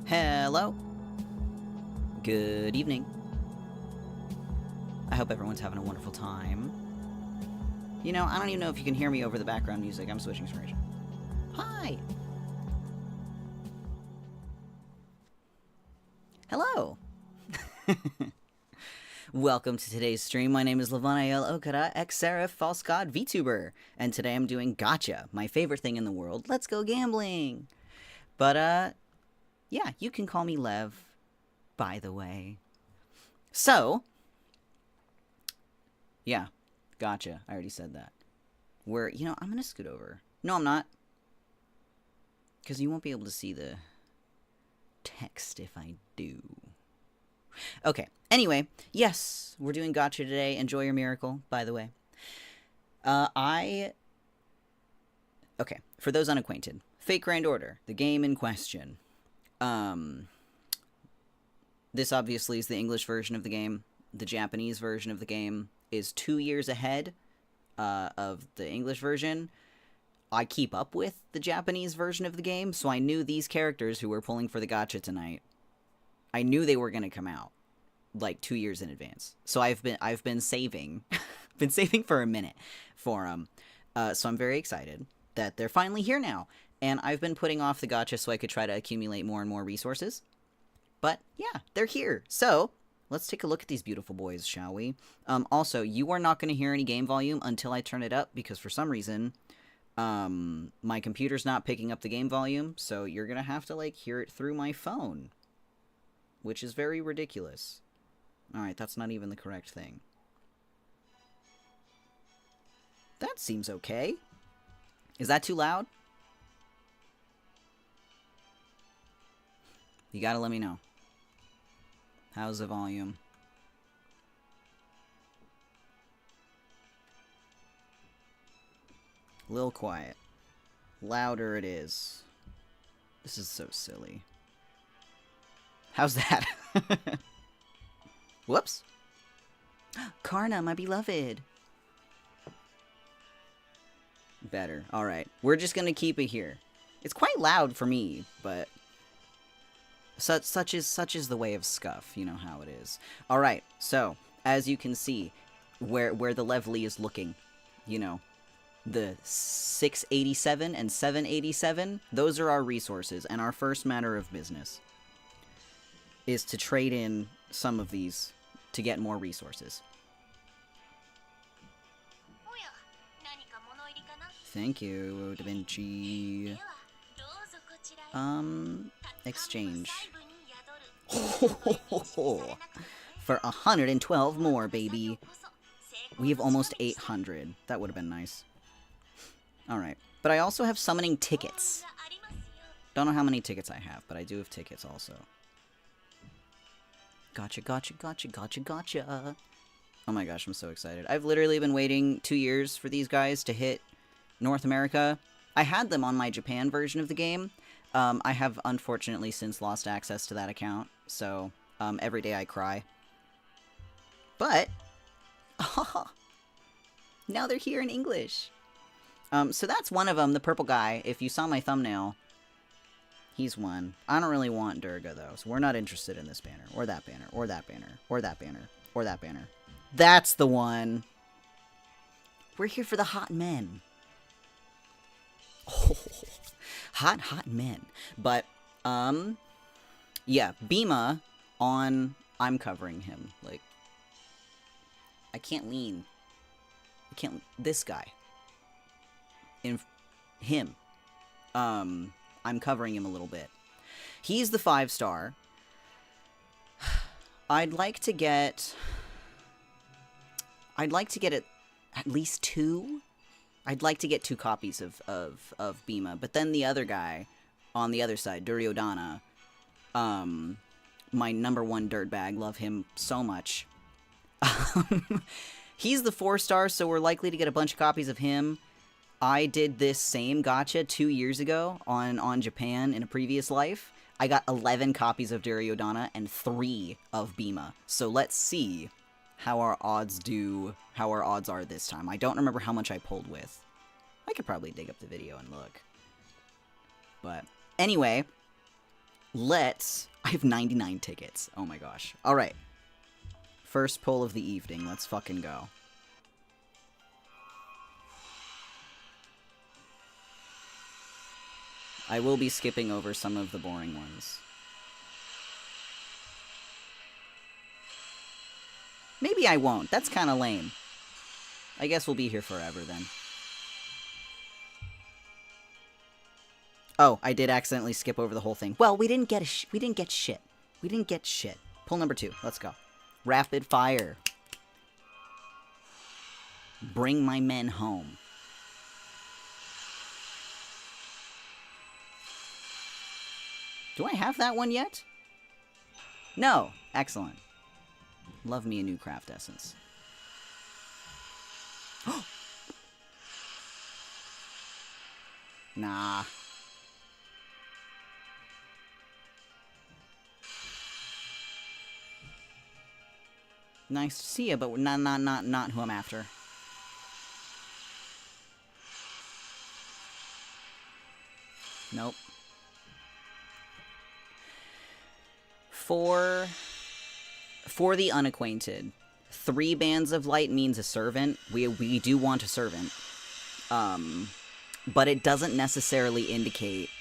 Hello. Good evening. I hope everyone's having a wonderful time. You know, I don't even know if you can hear me over the background music. I'm switching screens. Hi. Hello. Welcome to today's stream. My name is Levanael Okada, ex-Seraph False God VTuber, and today I'm doing Gacha, my favorite thing in the world. Let's go gambling. But, yeah, you can call me Lev, by the way. So, yeah, Gacha. I already said that. You know, I'm gonna scoot over. No, I'm not. Because you won't be able to see the text if I do. Okay, anyway, yes, we're doing Gacha today. Enjoy your miracle, by the way. Okay, for those unacquainted, Fate Grand Order, the game in question. This obviously is the English version of the game. The Japanese version of the game is 2 years ahead of the English version. I keep up with the Japanese version of the game, so I knew these characters who were pulling for the Gacha tonight. I knew they were going to come out like 2 years in advance. So I've been saving, been saving for a minute for them. So I'm very excited that they're finally here now. And I've been putting off the Gacha so I could try to accumulate more and more resources. But yeah, they're here. So let's take a look at these beautiful boys, shall we? Also, you are not going to hear any game volume until I turn it up because for some reason, my computer's not picking up the game volume. So you're going to have to like hear it through my phone, which is very ridiculous. All right, that's not even the correct thing. That seems okay. Is that too loud? You gotta let me know. How's the volume? A little quiet. Louder it is. This is so silly. How's that? Whoops. Karna, my beloved. Better. Alright. We're just gonna keep it here. It's quite loud for me, but such is the way of scuff. You know how it is. Alright, so, as you can see, where the Levely is looking, you know, the 687 and 787, those are our resources, and our first matter of business is to trade in some of these to get more resources. Thank you, Da Vinci. Exchange. For 112 more, baby. We have almost 800. That would have been nice. Alright. But I also have summoning tickets. Don't know how many tickets I have, but I do have tickets also. Gotcha, gotcha, gotcha, gotcha, gotcha. Oh my gosh, I'm so excited. I've literally been waiting 2 years for these guys to hit North America. I had them on my Japan version of the game. I have unfortunately since lost access to that account, so every day I cry. But now they're here in English. So that's one of them, the purple guy. If you saw my thumbnail, he's one. I don't really want Durga though, so we're not interested in this banner, or that banner, or that banner, or that banner, or that banner. That's the one. We're here for the hot men. Oh, hot men. But, yeah, Bhima on, I'm covering him. Like, I can't lean. This guy. Him. I'm covering him a little bit. He's the 5-star. I'd like to get at least 2. I'd like to get 2 copies of Bhima, but then the other guy on the other side, Duryodhana, my #1 dirtbag, love him so much. He's the 4-star, so we're likely to get a bunch of copies of him. I did this same gacha 2 years ago on Japan in a previous life. I got 11 copies of Duryodhana and 3 of Bhima. So let's see how our odds are this time. I don't remember how much I pulled with. I could probably dig up the video and look. But anyway, I have 99 tickets. Oh my gosh. Alright. First pull of the evening. Let's fucking go. I will be skipping over some of the boring ones. Maybe I won't. That's kind of lame. I guess we'll be here forever then. Oh, I did accidentally skip over the whole thing. Well, we didn't get shit. We didn't get shit. Pull number 2. Let's go. Rapid fire. Bring my men home. Do I have that one yet? No. Excellent. Love me a new craft essence. Nah. Nice to see you, but not who I'm after. Nope. For the unacquainted, 3 bands of light means a servant. We do want a servant. But it doesn't necessarily indicate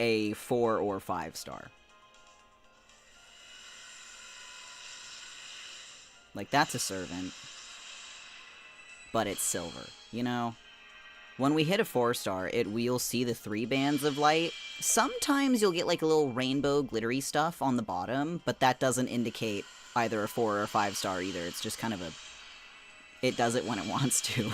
a 4 or 5 star. Like, that's a servant. But it's silver, you know? When we hit a 4 star, we'll see the 3 bands of light. Sometimes you'll get like a little rainbow glittery stuff on the bottom, but that doesn't indicate either a 4 or a 5 star either. It's just kind of it does it when it wants to.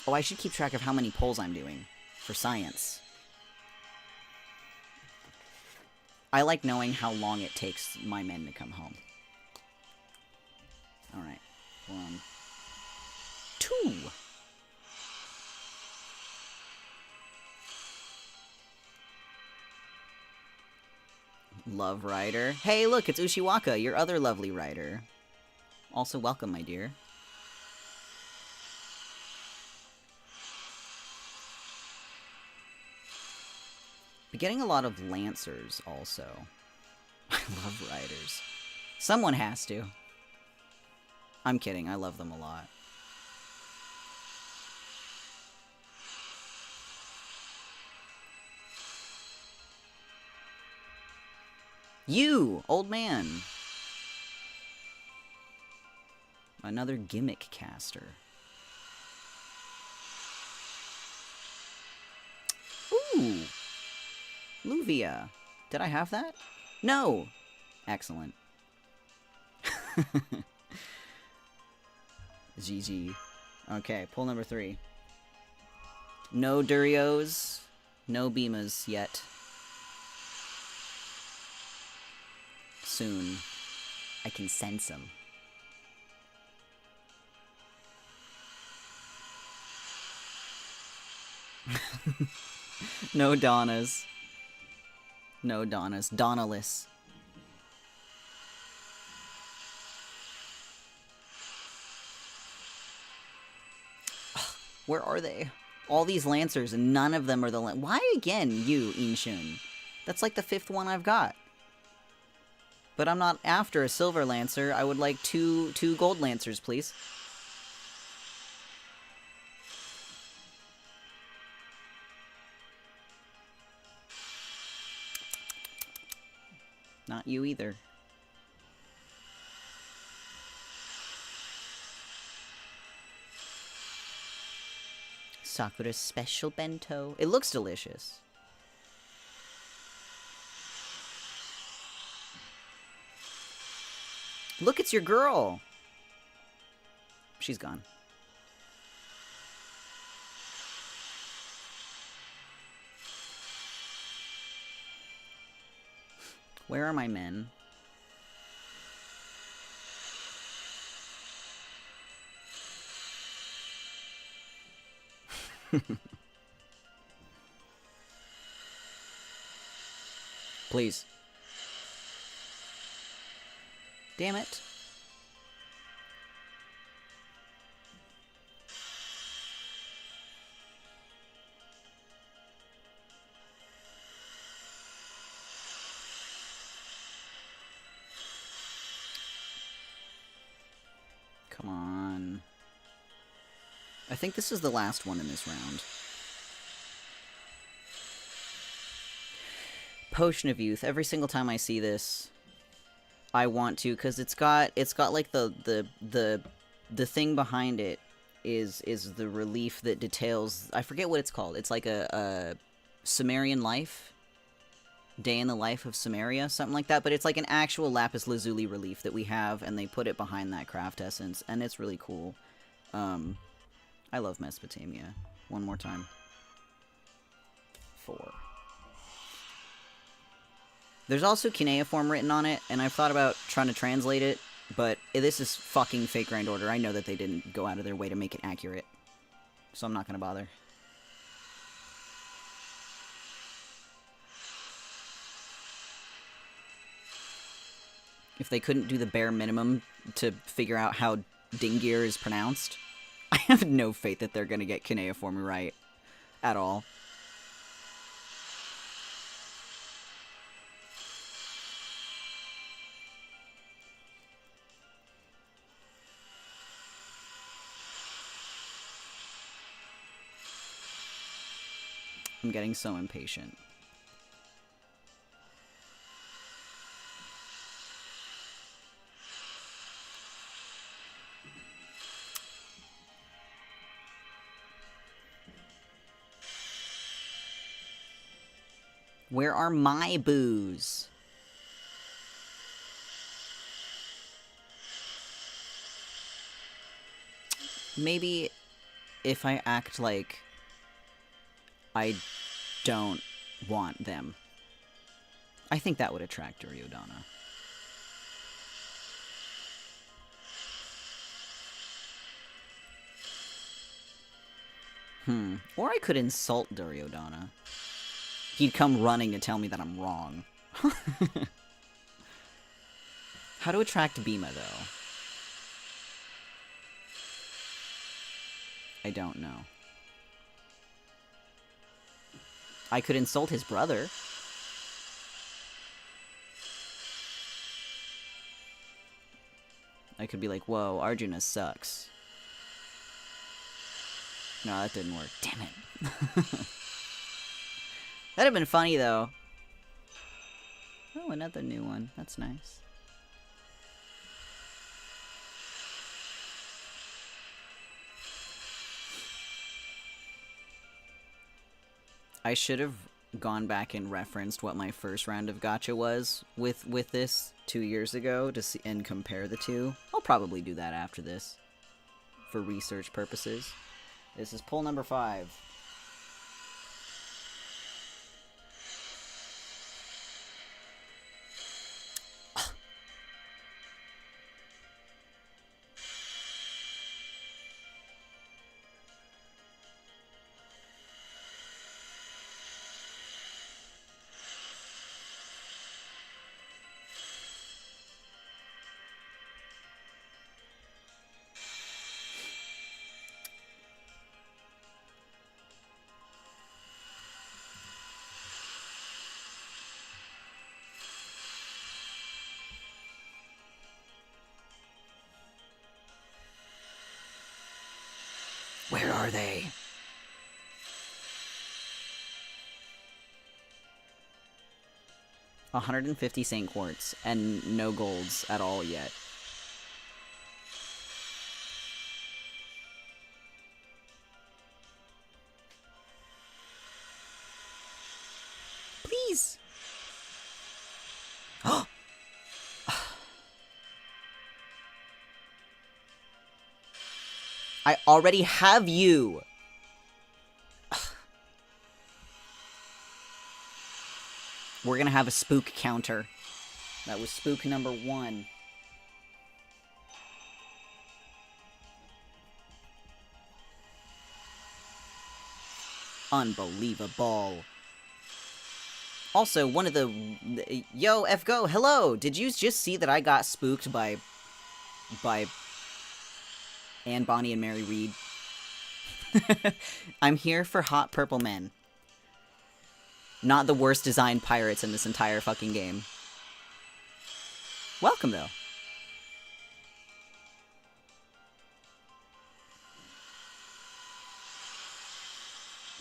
Oh, I should keep track of how many pulls I'm doing for science. I like knowing how long it takes my men to come home. Alright. 1, 2. Love Rider. Hey, look, it's Ushiwaka, your other lovely writer. Also, welcome, my dear. We're getting a lot of Lancers, also. I love Riders. Someone has to. I'm kidding, I love them a lot. You, old man. Another gimmick caster. Ooh. Luvia. Did I have that? No. Excellent. GG. Okay, pull number 3. No Duryos. No Bhimas yet. Soon. I can sense them. No Donnas. No Donnas. Donnaless. Where are they? All these Lancers, and none of them are the Why again, you, Inshun? That's like the 5th one I've got. But I'm not after a Silver Lancer. I would like two Gold Lancers, please. Not you either. Sakura's special bento. It looks delicious. Look, it's your girl. She's gone. Where are my men? Please. Damn it. I think this is the last one in this round. Potion of Youth. Every single time I see this, I want to, because it's got like the thing behind it is the relief that details, I forget what it's called. It's like a Sumerian life, day in the life of Sumeria, something like that. But it's like an actual lapis lazuli relief that we have, and they put it behind that craft essence, and it's really cool. I love Mesopotamia. One more time. 4. There's also cuneiform written on it, and I've thought about trying to translate it, but this is fucking fake Grand Order. I know that they didn't go out of their way to make it accurate, so I'm not going to bother. If they couldn't do the bare minimum to figure out how Dingir is pronounced, I have no faith that they're going to get cuneiform right at all. I'm getting so impatient. Where are my boos? Maybe if I act like I don't want them. I think that would attract Duryodhana. Or I could insult Duryodhana. He'd come running to tell me that I'm wrong. How to attract Bhima, though? I don't know. I could insult his brother. I could be like, whoa, Arjuna sucks. No, that didn't work. Damn it. That'd have been funny, though. Oh, another new one. That's nice. I should have gone back and referenced what my first round of Gacha was with this 2 years ago to see and compare the two. I'll probably do that after this for research purposes. This is pull number 5. Where are they? $150 Saint Quartz, and no golds at all yet. Please! I already have you! We're gonna have a spook counter. That was spook number 1. Unbelievable. Also, one of the... Yo, FGO, hello! Did you just see that I got spooked by Anne, Bonnie, and Mary Reed? I'm here for hot purple men. Not the worst designed pirates in this entire fucking game. Welcome, though.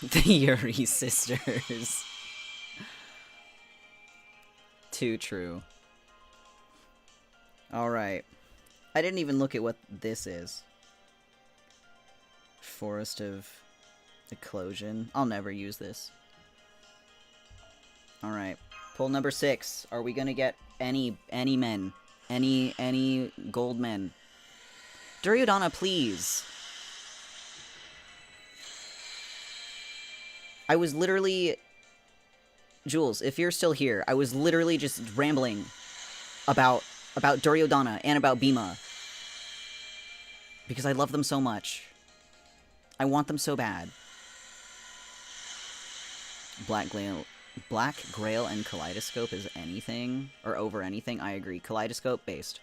The Yuri sisters. Too true. Alright. I didn't even look at what this is. Forest of Eclosion. I'll never use this. Alright. Pull number 6. Are we gonna get any men? Any gold men? Duryodhana, please. I was literally... Jules, if you're still here, I was literally just rambling about Duryodhana and about Bhima. Because I love them so much. I want them so bad. Black Grail and Kaleidoscope is anything, or over anything, I agree. Kaleidoscope based.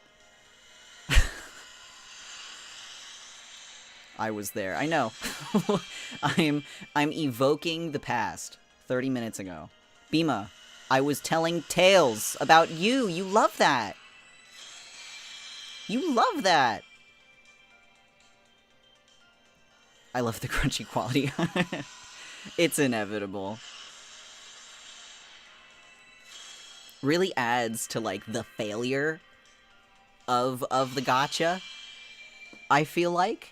I was there. I know. I'm evoking the past 30 minutes ago. Bhima, I was telling tales about you. You love that. You love that. I love the crunchy quality. It's inevitable. Really adds to, like, the failure of the gacha, I feel like.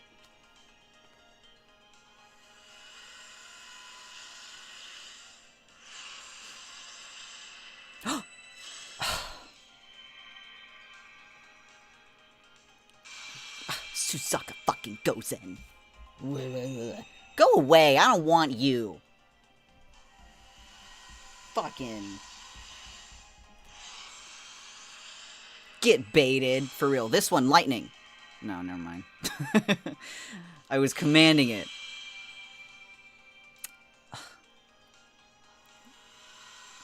Susaka fucking Gozen. Go away, I don't want you. Fucking... Get baited. For real. This one, lightning. No, never mind. I was commanding it.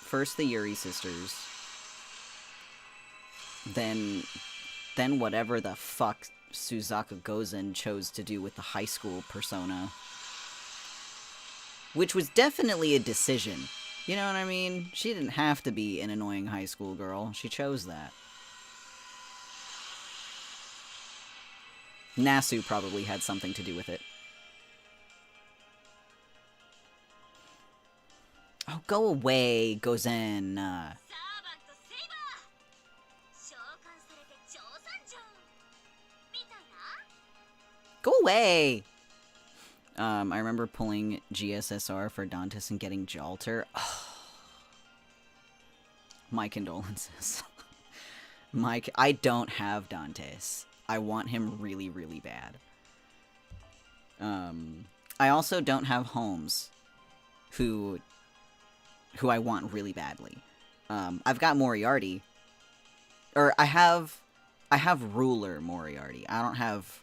First the Yuri sisters. Then whatever the fuck Susaka Gozen chose to do with the high school persona. Which was definitely a decision. You know what I mean? She didn't have to be an annoying high school girl. She chose that. Nasu probably had something to do with it. Oh, go away, Gozen. Go away! I remember pulling GSSR for Dantes and getting Jalter. Oh. My condolences. I don't have Dantes. I want him really, really bad. I also don't have Holmes, who I want really badly. I've got Moriarty. Or I have Ruler Moriarty. I don't have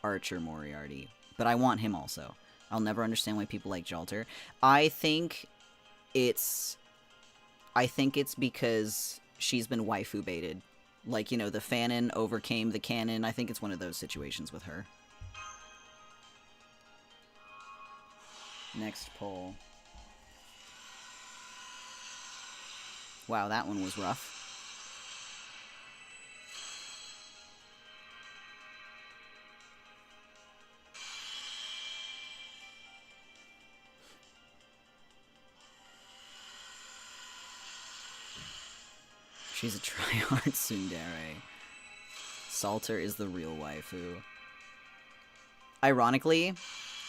Archer Moriarty. But I want him also. I'll never understand why people like Jalter. I think it's because she's been waifu baited. Like, you know, the fanon overcame the canon. I think it's one of those situations with her. Next poll. Wow, that one was rough. She's a tryhard tsundere. Salter is the real waifu. Ironically,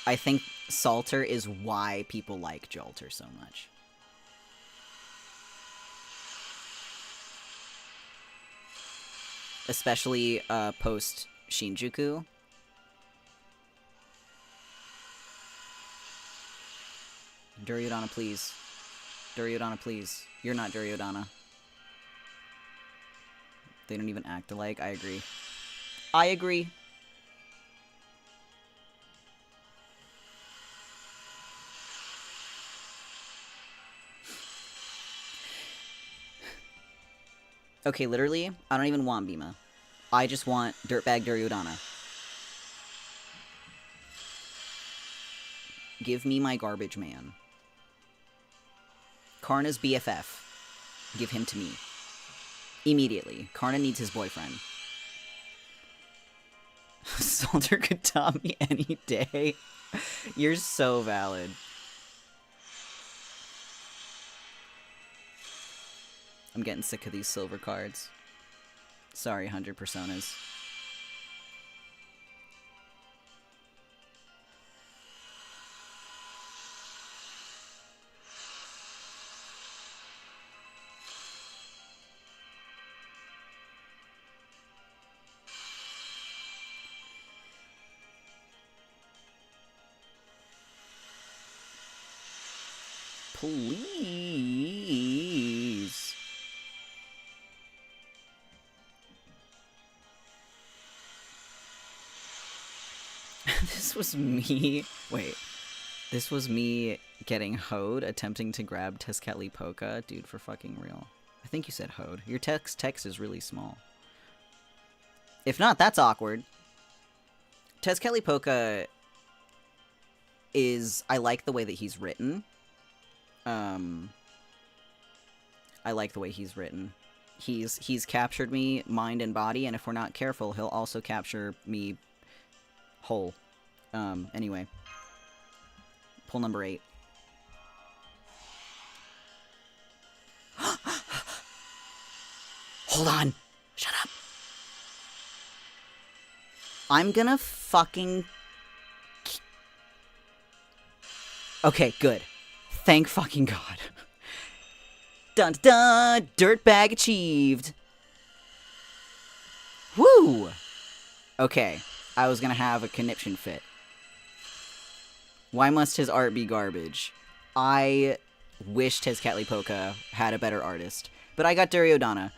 I think Salter is why people like Jalter so much. Especially post Shinjuku. Duryodhana, please. Duryodhana, please. You're not Duryodhana. They don't even act alike. I agree. I agree. Okay, literally, I don't even want Bhima. I just want Dirtbag Duryodhana. Give me my garbage man. Karna's BFF. Give him to me. Immediately. Karna needs his boyfriend. Salter could top me any day. You're so valid. I'm getting sick of these silver cards. Sorry, 100 personas. Please. This was me. Wait. This was me getting hoed, attempting to grab Tezcatlipoca. Dude, for fucking real. I think you said hoed. Your text is really small. If not, that's awkward. Tezcatlipoca is... I like the way that he's written. I like the way he's written. He's captured me mind and body, and if we're not careful, he'll also capture me whole. Anyway. Pull number 8. Hold on! Shut up! I'm gonna fucking... Okay, good. Thank fucking God. Dun dun dun! Dirtbag achieved! Woo! Okay, I was gonna have a conniption fit. Why must his art be garbage? I wish Tezcatlipoca had a better artist. But I got Duryodhana.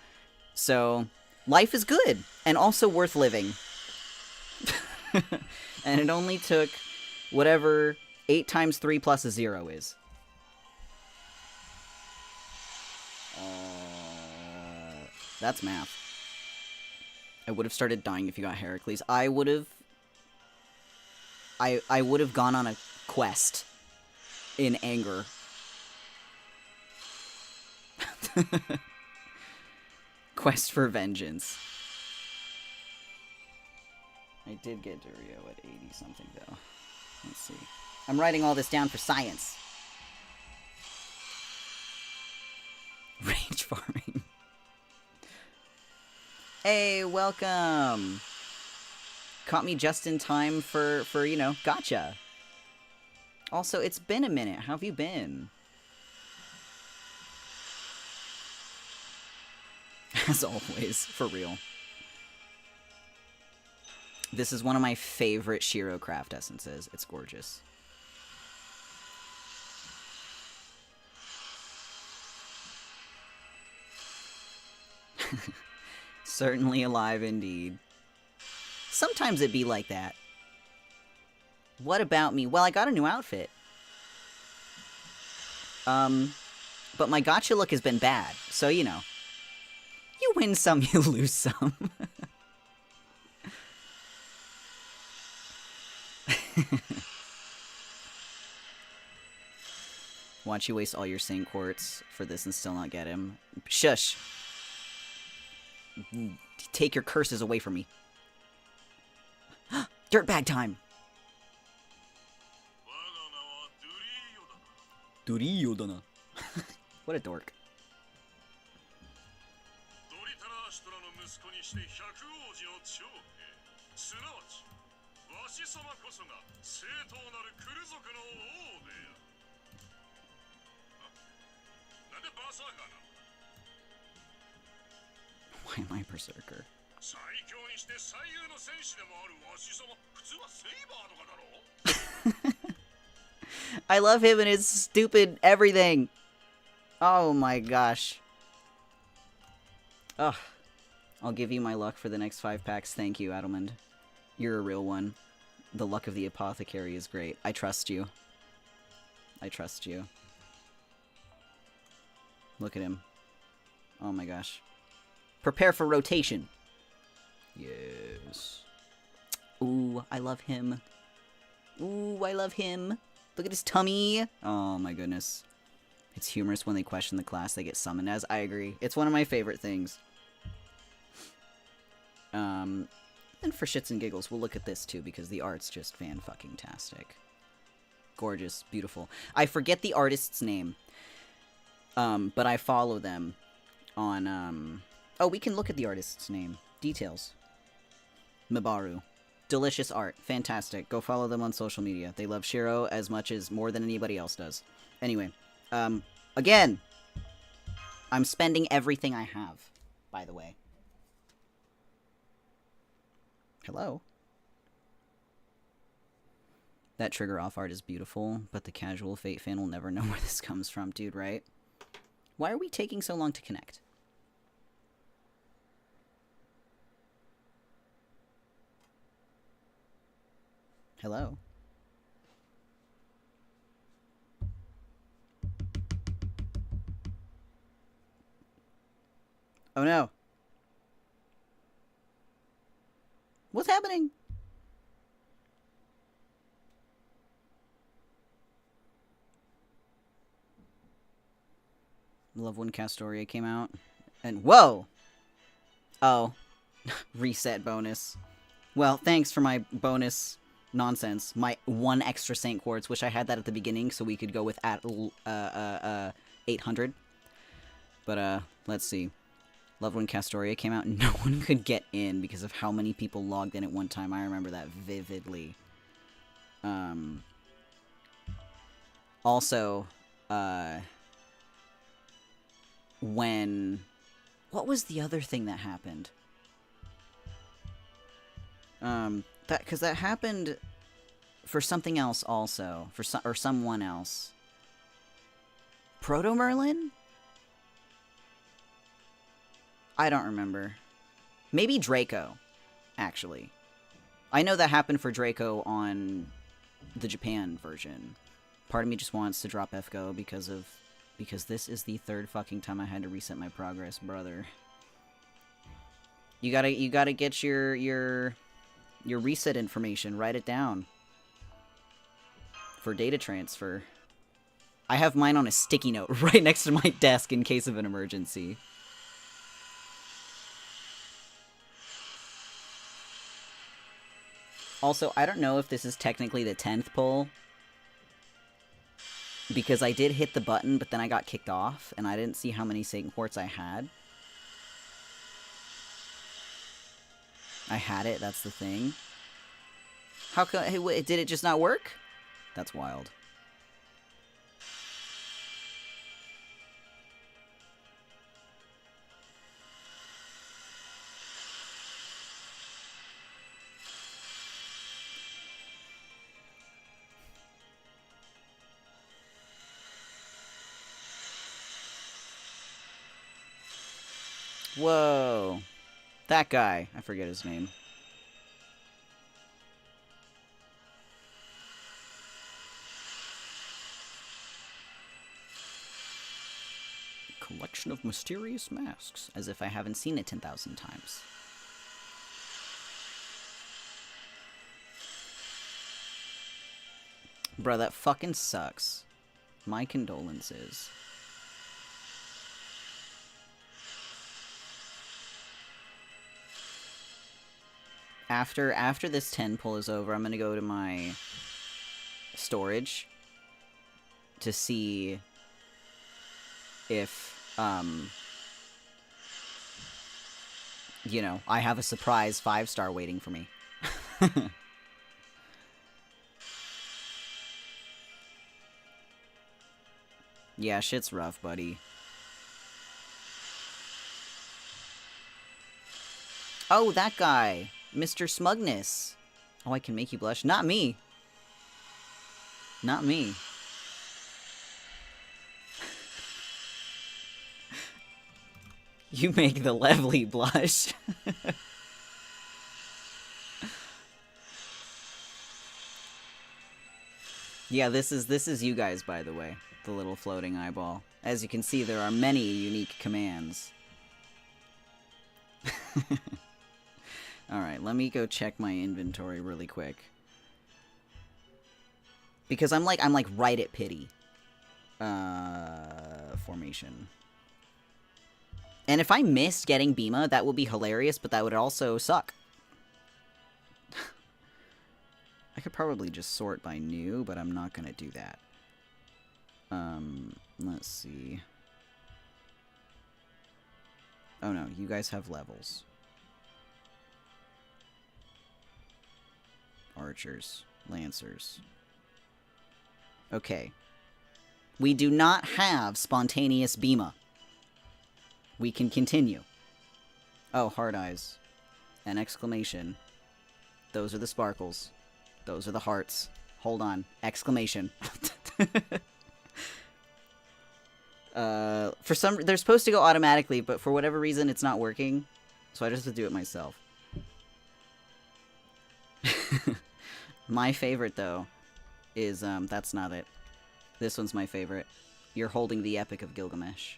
So, life is good. And also worth living. And it only took whatever 8 times 3 plus a 0 is. That's math. I would have started dying if you got Heracles. I would have gone on a quest in anger. Quest for vengeance. I did get Durio at 80 something though. Let's see. I'm writing all this down for science. Rage farming. Hey, welcome! Caught me just in time for you know, Gacha. Also, it's been a minute. How have you been? As always, for real. This is one of my favorite Shiro craft essences. It's gorgeous. Certainly alive indeed. Sometimes it be like that. What about me? Well, I got a new outfit. But my gacha look has been bad, so you know. You win some, you lose some. Watch you waste all your Saint Quartz for this and still not get him. Shush! Take your curses away from me. Dirtbag time! Duryodhana. What a dork. Why am I Berserker? I love him and his stupid everything. Oh my gosh. Ugh. I'll give you my luck for the next 5 packs. Thank you, Adelmond. You're a real one. The luck of the apothecary is great. I trust you. I trust you. Look at him. Oh my gosh. Prepare for rotation. Yes. Ooh, I love him. Ooh, I love him. Look at his tummy. Oh my goodness. It's humorous when they question the class they get summoned as. I agree. It's one of my favorite things. And for shits and giggles, we'll look at this too, because the art's just fan-fucking-tastic. Gorgeous. Beautiful. I forget the artist's name. But I follow them. on, oh, we can look at the artist's name. Details. Mibaru. Delicious art. Fantastic. Go follow them on social media. They love Shiro as much as more than anybody else does. Anyway, again, I'm spending everything I have, by the way. Hello? That trigger off art is beautiful, but the casual Fate fan will never know where this comes from, dude, right? Why are we taking so long to connect? Hello? Oh no. What's happening? Love when Castoria came out. And whoa! Oh. Reset bonus. Well, thanks for my bonus nonsense. My 1 extra Saint Quartz. Wish I had that at the beginning so we could go with at 800. But, let's see. Love when Castoria came out. No one could get in because of how many people logged in at one time. I remember that vividly. Also, when... What was the other thing that happened? Because that happened for something else also. Or someone else. Proto-Merlin? I don't remember. Maybe Draco, actually. I know that happened for Draco on the Japan version. Part of me just wants to drop FGO because this is the 3rd fucking time I had to reset my progress, brother. You gotta get your reset information. Write it down. For data transfer. I have mine on a sticky note right next to my desk in case of an emergency. Also, I don't know if this is technically the 10th pull. Because I did hit the button, but then I got kicked off, and I didn't see how many Satan Quartz I had. I had it, that's the thing. How come... Hey, wait, did it just not work? That's wild. Whoa. That guy. I forget his name. Collection of mysterious masks. As if I haven't seen it 10,000 times. Bro, that fucking sucks. My condolences. After this 10 pull is over, I'm gonna go to my storage to see if, you know, I have a surprise 5-star waiting for me. Yeah, shit's rough, buddy. Oh, that guy! Mr. Smugness! Oh, I can make you blush. Not me! Not me. You make the lovely blush. Yeah, this is you guys, by the way. The little floating eyeball. As you can see, there are many unique commands. Alright, let me go check my inventory really quick. Because I'm like right at pity. Formation. And if I missed getting Bhima, that would be hilarious, but that would also suck. I could probably just sort by new, but I'm not gonna do that. Let's see. Oh no, you guys have levels. Archers. Lancers. Okay. We do not have spontaneous Bhima. We can continue. Oh, hard eyes. An exclamation. Those are the sparkles. Those are the hearts. Hold on. Exclamation. They're supposed to go automatically, but for whatever reason, it's not working. So I just have to do it myself. My favorite, though, is, that's not it. This one's my favorite. You're holding the Epic of Gilgamesh.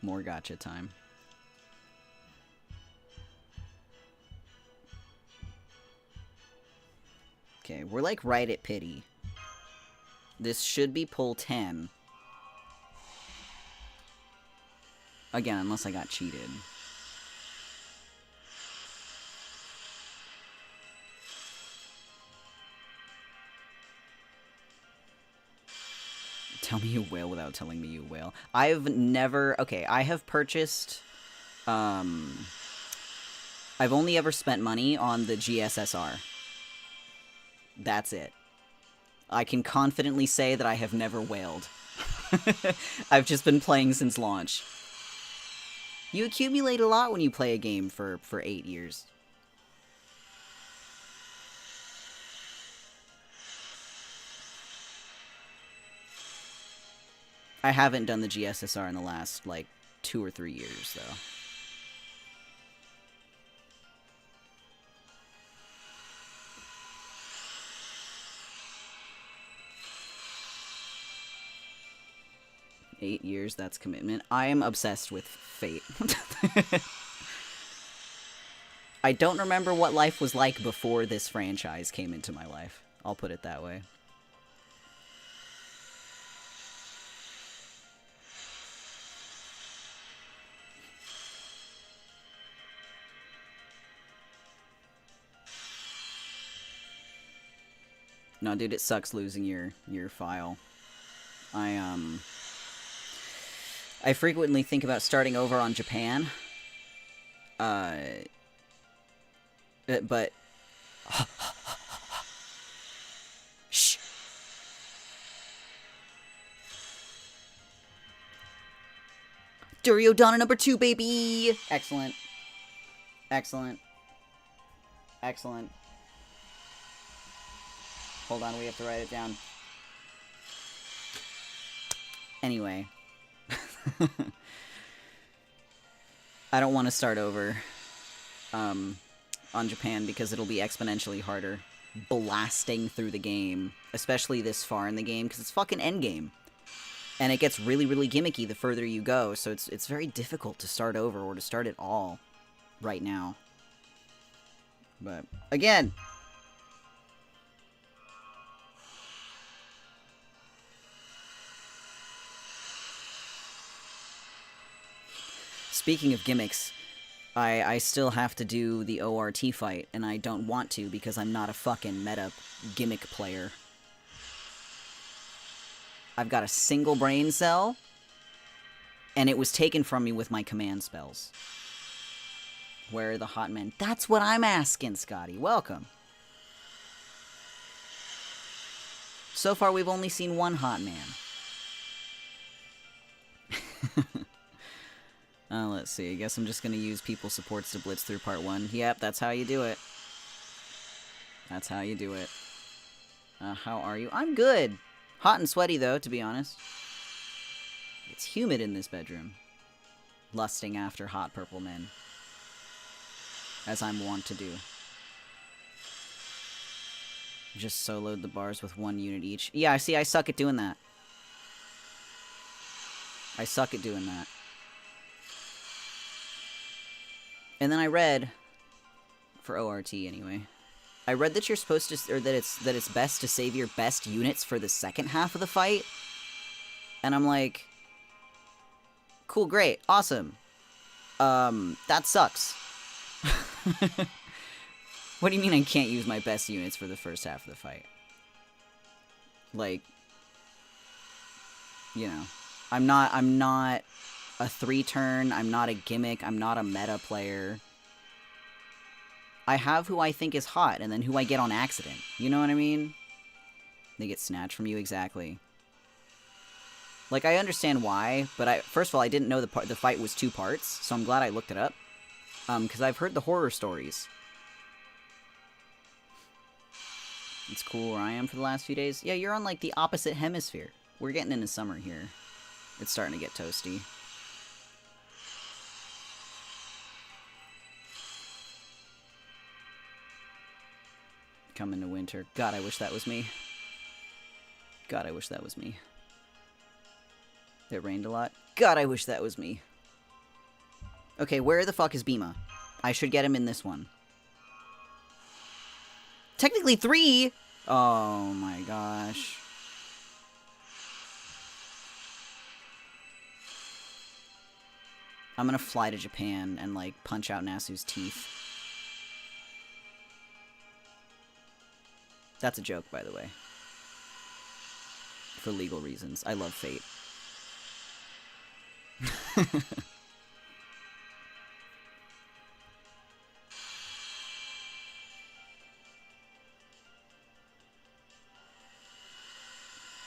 More gacha time. Okay, we're like right at pity. This should be pull 10. Again, unless I got cheated. Tell me you wail without telling me you wail. I've never... Okay, I have purchased... I've only ever spent money on the GSSR. That's it. I can confidently say that I have never wailed. I've just been playing since launch. You accumulate a lot when you play a game for 8 years. I haven't done the GSSR in the last, like, 2 or 3 years, though. Eight years, that's commitment. I am obsessed with Fate. I don't remember what life was like before this franchise came into my life. I'll put it that way. No, dude, it sucks losing your file. I frequently think about starting over on Japan. But... Shh. Duryodhana number 2, baby! Excellent. Excellent. Excellent. Hold on, we have to write it down. Anyway. I don't want to start over on Japan because it'll be exponentially harder blasting through the game, especially this far in the game, because it's fucking endgame. And it gets really, really gimmicky the further you go, so it's very difficult to start over or to start at all right now. But, again... Speaking of gimmicks, I still have to do the ORT fight, and I don't want to because I'm not a fucking meta gimmick player. I've got a single brain cell, and it was taken from me with my command spells. Where are the hot men? That's what I'm asking, Scotty. Welcome. So far, we've only seen one hot man. Let's see. I guess I'm just going to use people supports to blitz through part 1. Yep, that's how you do it. That's how you do it. How are you? I'm good. Hot and sweaty, though, to be honest. It's humid in this bedroom. Lusting after hot purple men. As I'm wont to do. Just soloed the bars with 1 unit each. Yeah, see, I suck at doing that. I suck at doing that. And then I read, for ORT anyway, I read that you're supposed to, or that it's best to save your best units for the second half of the fight. And I'm like, cool, great, awesome. That sucks. What do you mean I can't use my best units for the first half of the fight? Like, you know, I'm not a 3-turn. I'm not a gimmick. I'm not a meta player. I have who I think is hot, and then who I get on accident. You know what I mean? They get snatched from you, exactly. Like, I understand why, but first of all, I didn't know the fight was 2 parts, so I'm glad I looked it up. Because I've heard the horror stories. It's cool where I am for the last few days. Yeah, you're on, like, the opposite hemisphere. We're getting into summer here. It's starting to get toasty. Coming to winter. God, I wish that was me. God, I wish that was me. It rained a lot. God, I wish that was me. Okay, where the fuck is Bhima? I should get him in this one. Technically 3! Oh my gosh. I'm gonna fly to Japan and, like, punch out Nasu's teeth. That's a joke, by the way. For legal reasons. I love Fate.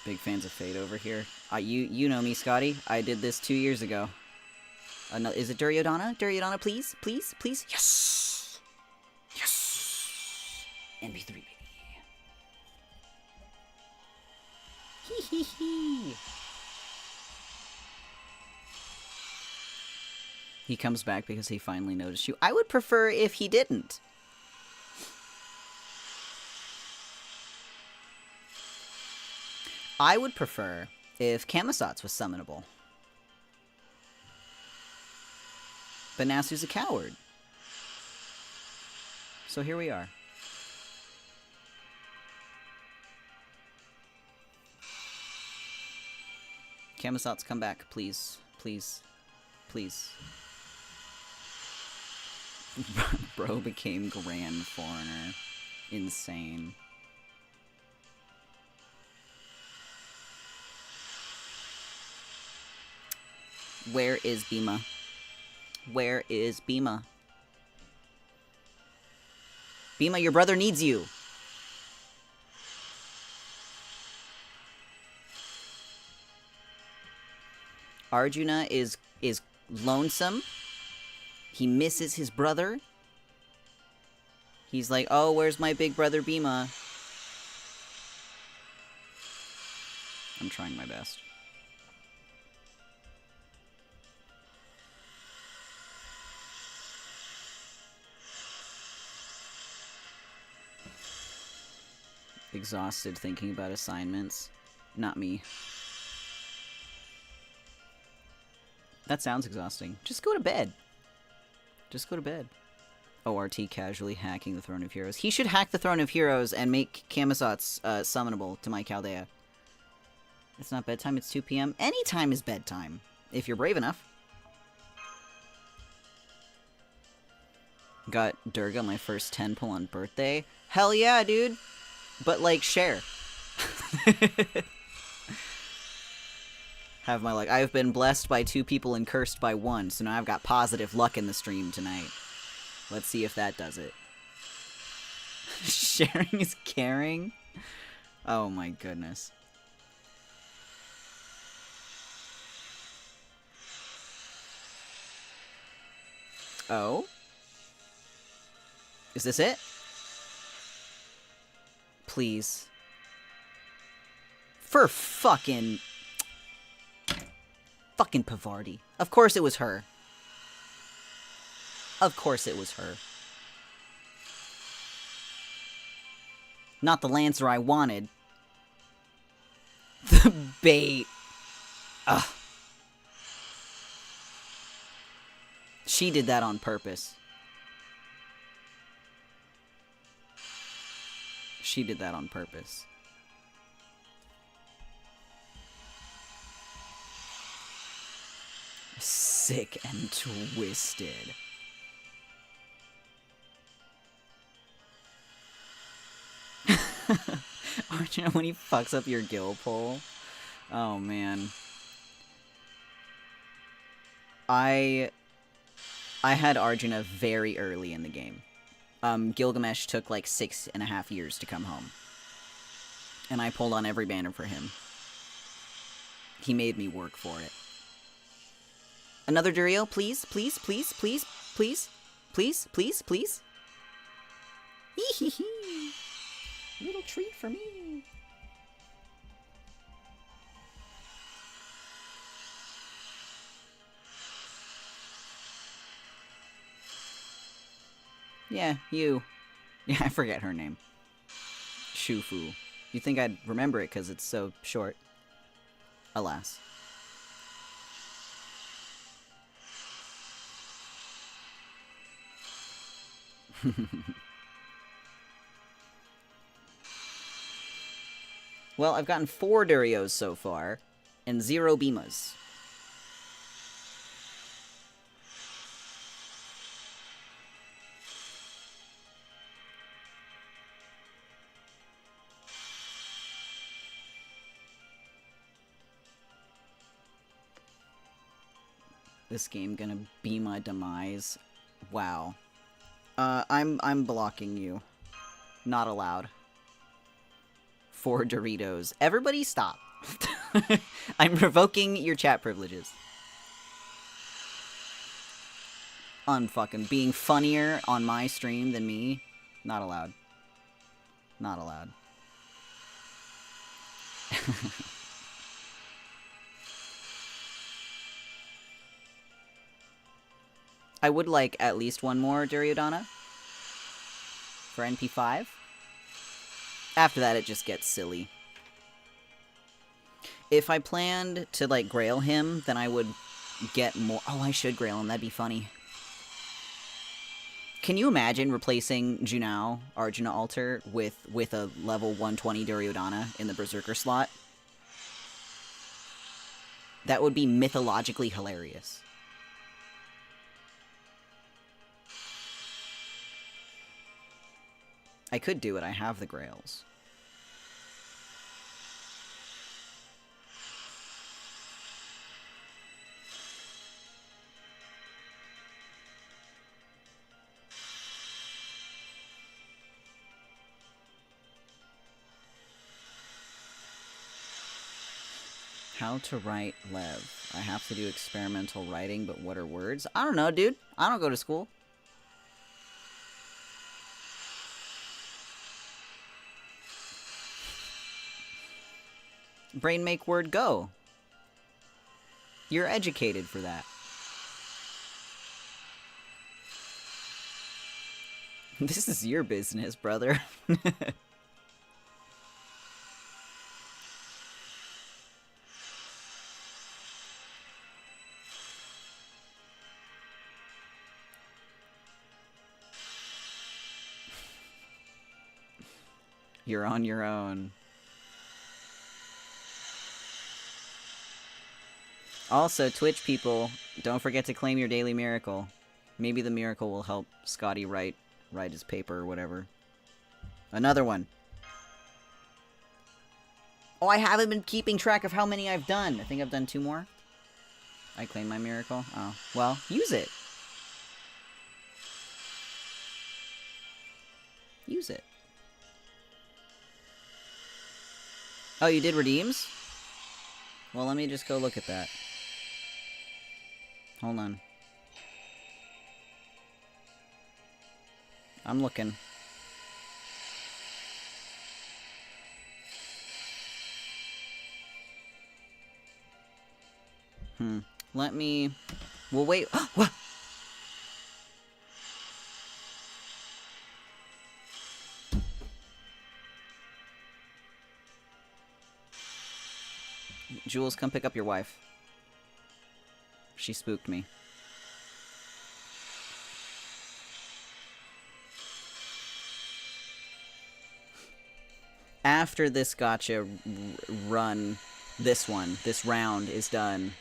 Big fans of Fate over here. You know me, Scotty. I did this 2 years ago. Is it Duryodhana? Duryodhana, please? Please? Please? Yes! Yes! MP3, baby. Hee hee hee. He comes back because he finally noticed you. I would prefer if he didn't. I would prefer if Kamisatz was summonable. But Nasu's a coward. So here we are. Kamisatz, come back, please. Please. Please. Bro became Grand Foreigner. Insane. Where is Bhima? Where is Bhima? Bhima, your brother needs you. Arjuna is lonesome. He misses his brother. He's like, oh, where's my big brother Bhima? I'm trying my best. Exhausted thinking about assignments. Not me. That sounds exhausting. Just go to bed. Just go to bed. ORT casually hacking the Throne of Heroes. He should hack the Throne of Heroes and make Kamisatz summonable to my Chaldea. It's not bedtime, it's 2 p.m. Any time is bedtime, if you're brave enough. Got Durga my first 10 pull on birthday. Hell yeah, dude. But, like, share. Have my luck. I've been blessed by 2 people and cursed by 1, so now I've got positive luck in the stream tonight. Let's see if that does it. Sharing is caring? Oh my goodness. Oh? Is this it? Please. For fucking Pavardi. Of course it was her. Of course it was her. Not the Lancer I wanted. The bait. Ugh. She did that on purpose. She did that on purpose. Sick and twisted. Aren't you know when he fucks up your gill pull? Oh man. I had Arjuna very early in the game. Gilgamesh took like 6.5 years to come home. And I pulled on every banner for him. He made me work for it. Another Durio, please, please, please, please, please, please, please, please. Hee. Little treat for me. Yeah, you. Yeah, I forget her name. Shufu. You'd think I'd remember it because it's so short. Alas. Well, I've gotten 4 Durios so far, and 0 Bhimas. This game gonna be my demise. Wow. I'm blocking you. Not allowed. 4 Doritos. Everybody stop. I'm revoking your chat privileges. Unfucking being funnier on my stream than me. Not allowed. Not allowed. I would like at least one more Duryodhana for NP5. After that, it just gets silly. If I planned to, like, grail him, then I would get more... Oh, I should grail him. That'd be funny. Can you imagine replacing Junao, Arjuna Altar, with a level 120 Duryodhana in the Berserker slot? That would be mythologically hilarious. I could do it. I have the grails. How to write Lev. I have to do experimental writing, but what are words? I don't know, dude. I don't go to school. Brain make word go. You're educated for that. This is your business, brother. You're on your own. Also, Twitch people, don't forget to claim your daily miracle. Maybe the miracle will help Scotty write his paper or whatever. Another one. Oh, I haven't been keeping track of how many I've done. I think I've done 2 more. I claim my miracle. Oh, well, use it. Use it. Oh, you did redeems? Well, let me just go look at that. Hold on. I'm looking. Let me... Well, wait. What? Jules, come pick up your wife. She spooked me. After this gacha run, this round is done,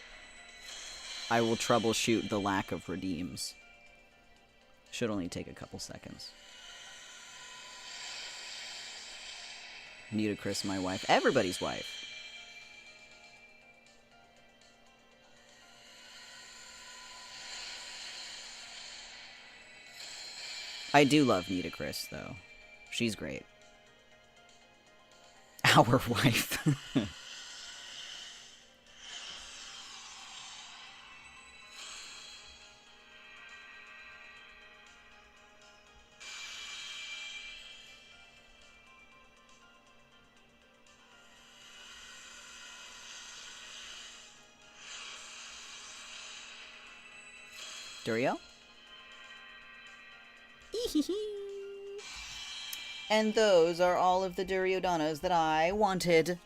I will troubleshoot the lack of redeems. Should only take a couple seconds. Ludicrous, my wife. Everybody's wife. I do love Nitocris, though. She's great. Our wife. Durio? And those are all of the Duryodanas that I wanted.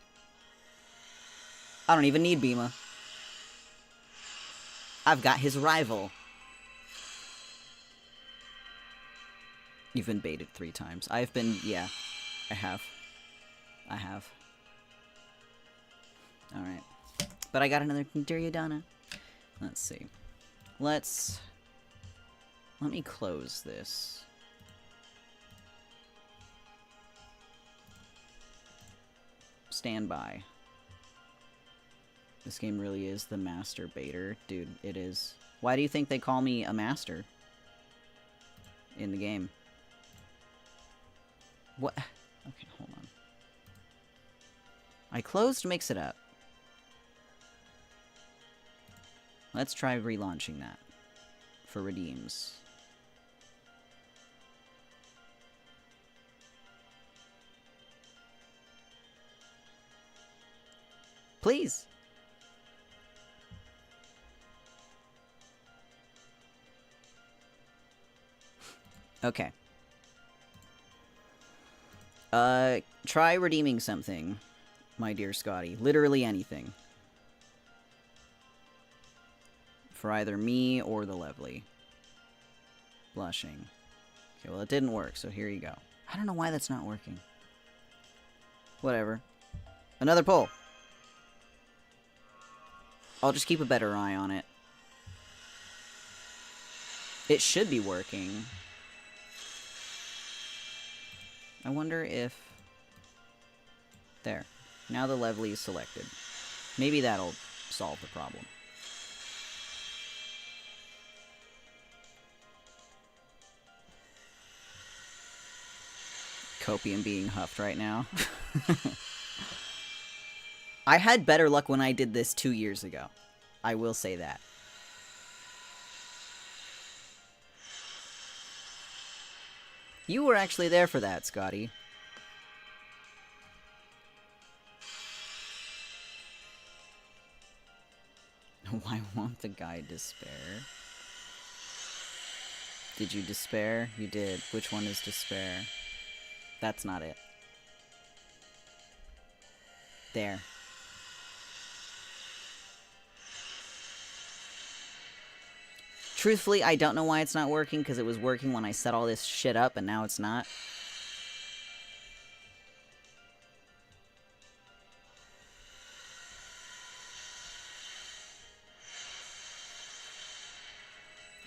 I don't even need Bhima. I've got his rival. You've been baited 3 times. I've been... yeah. I have. Alright. But I got another Duryodhana. Let's see. Let me close this. Stand by. This game really is the master baiter. Dude, it is. Why do you think they call me a master in the game? What? Okay, hold on. I closed Mix It Up. Let's try relaunching that for redeems. Please. Okay. Try redeeming something, my dear Scotty. Literally anything. For either me or the Lovely. Blushing. Okay, well it didn't work, so here you go. I don't know why that's not working. Whatever. Another pull. I'll just keep a better eye on it. It should be working. I wonder if... There. Now the Lovely is selected. Maybe that'll solve the problem. Copium being huffed right now. I had better luck when I did this 2 years ago. I will say that. You were actually there for that, Scotty. Why won't the guy despair? Did you despair? You did. Which one is despair? That's not it. There. Truthfully, I don't know why it's not working, because it was working when I set all this shit up, and now it's not.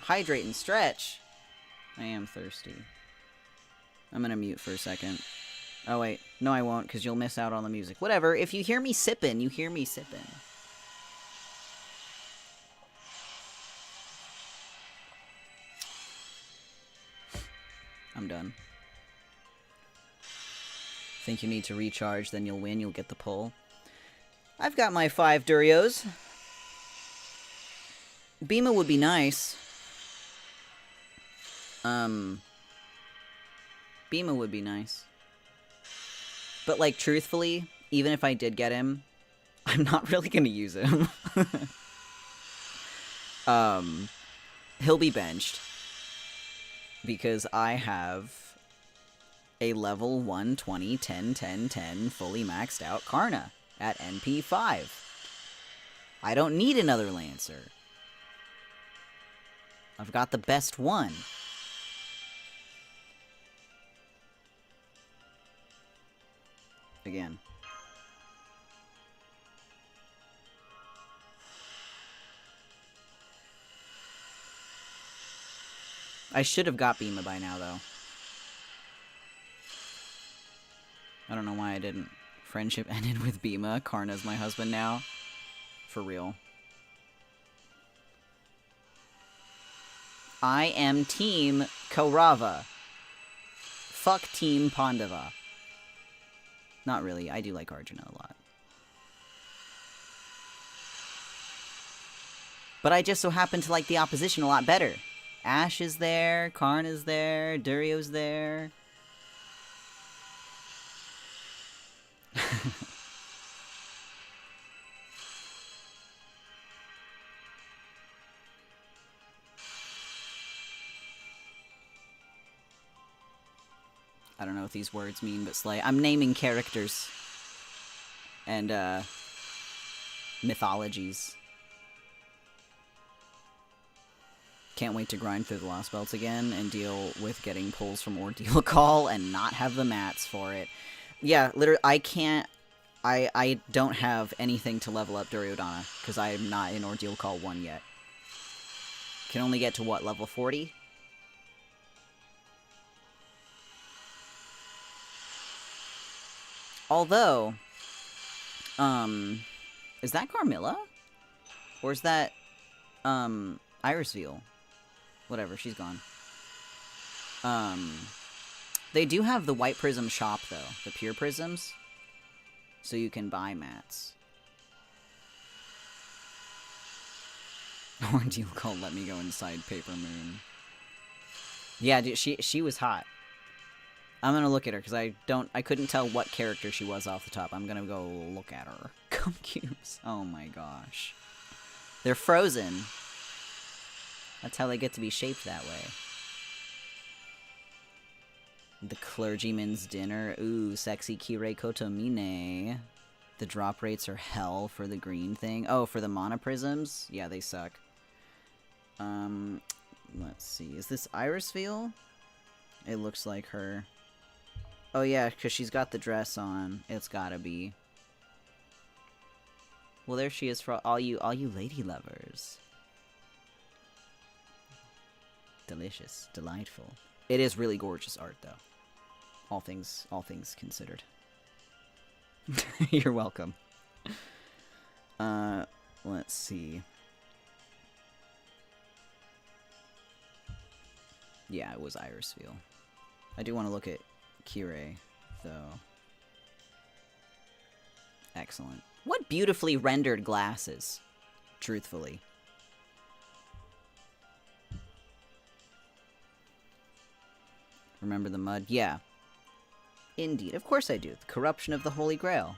Hydrate and stretch. I am thirsty. I'm gonna mute for a second. Oh wait, no I won't, because you'll miss out on the music. Whatever, if you hear me sipping, you hear me sipping. I'm done. Think you need to recharge, then you'll win, you'll get the pull. I've got my 5 Durios. Bhima would be nice. Bhima would be nice. But, like, truthfully, even if I did get him, I'm not really gonna use him. He'll be benched. Because I have a level 120, 10, 10, 10 fully maxed out Karna at NP 5. I don't need another Lancer. I've got the best one. Again. I should have got Bhima by now, though. I don't know why I didn't. Friendship ended with Bhima. Karna's my husband now. For real. I am Team Kaurava. fuck Team Pandava. Not really. I do like Arjuna a lot. But I just so happen to like the opposition a lot better. Ash is there, Karn is there, Duryo's there. I don't know what these words mean, but slay. I'm naming characters. And, mythologies. Can't wait to grind through the Lost Belts again and deal with getting pulls from Ordeal Call and not have the mats for it. Yeah, literally, I can't... I don't have anything to level up Duryodhana, because I am not in Ordeal Call 1 yet. Can only get to, what, level 40? Although, is that Carmilla? Or is that, Irisveal? Whatever, she's gone. They do have the White Prism shop, though. The Pure Prisms. So you can buy mats. Ordeal Call let me go inside Paper Moon. Yeah, dude, she was hot. I'm gonna look at her, because I couldn't tell what character she was off the top. I'm gonna go look at her. Cum cubes. Oh my gosh. They're frozen. That's how they get to be shaped that way. The Clergyman's Dinner. Ooh, sexy Kirei Kotomine. The drop rates are hell for the green thing. Oh, for the mana prisms? Yeah, they suck. Let's see. Is this Irisveal? It looks like her. Oh yeah, because she's got the dress on. It's gotta be. Well, there she is for all you lady lovers. Delicious, delightful. It is really gorgeous art, though. All things considered. You're welcome. Let's see. Yeah, it was Irisveal. I do want to look at Kirei, though. Excellent. What beautifully rendered glasses, truthfully. Remember the mud? Yeah. Indeed, of course I do. The corruption of the Holy Grail.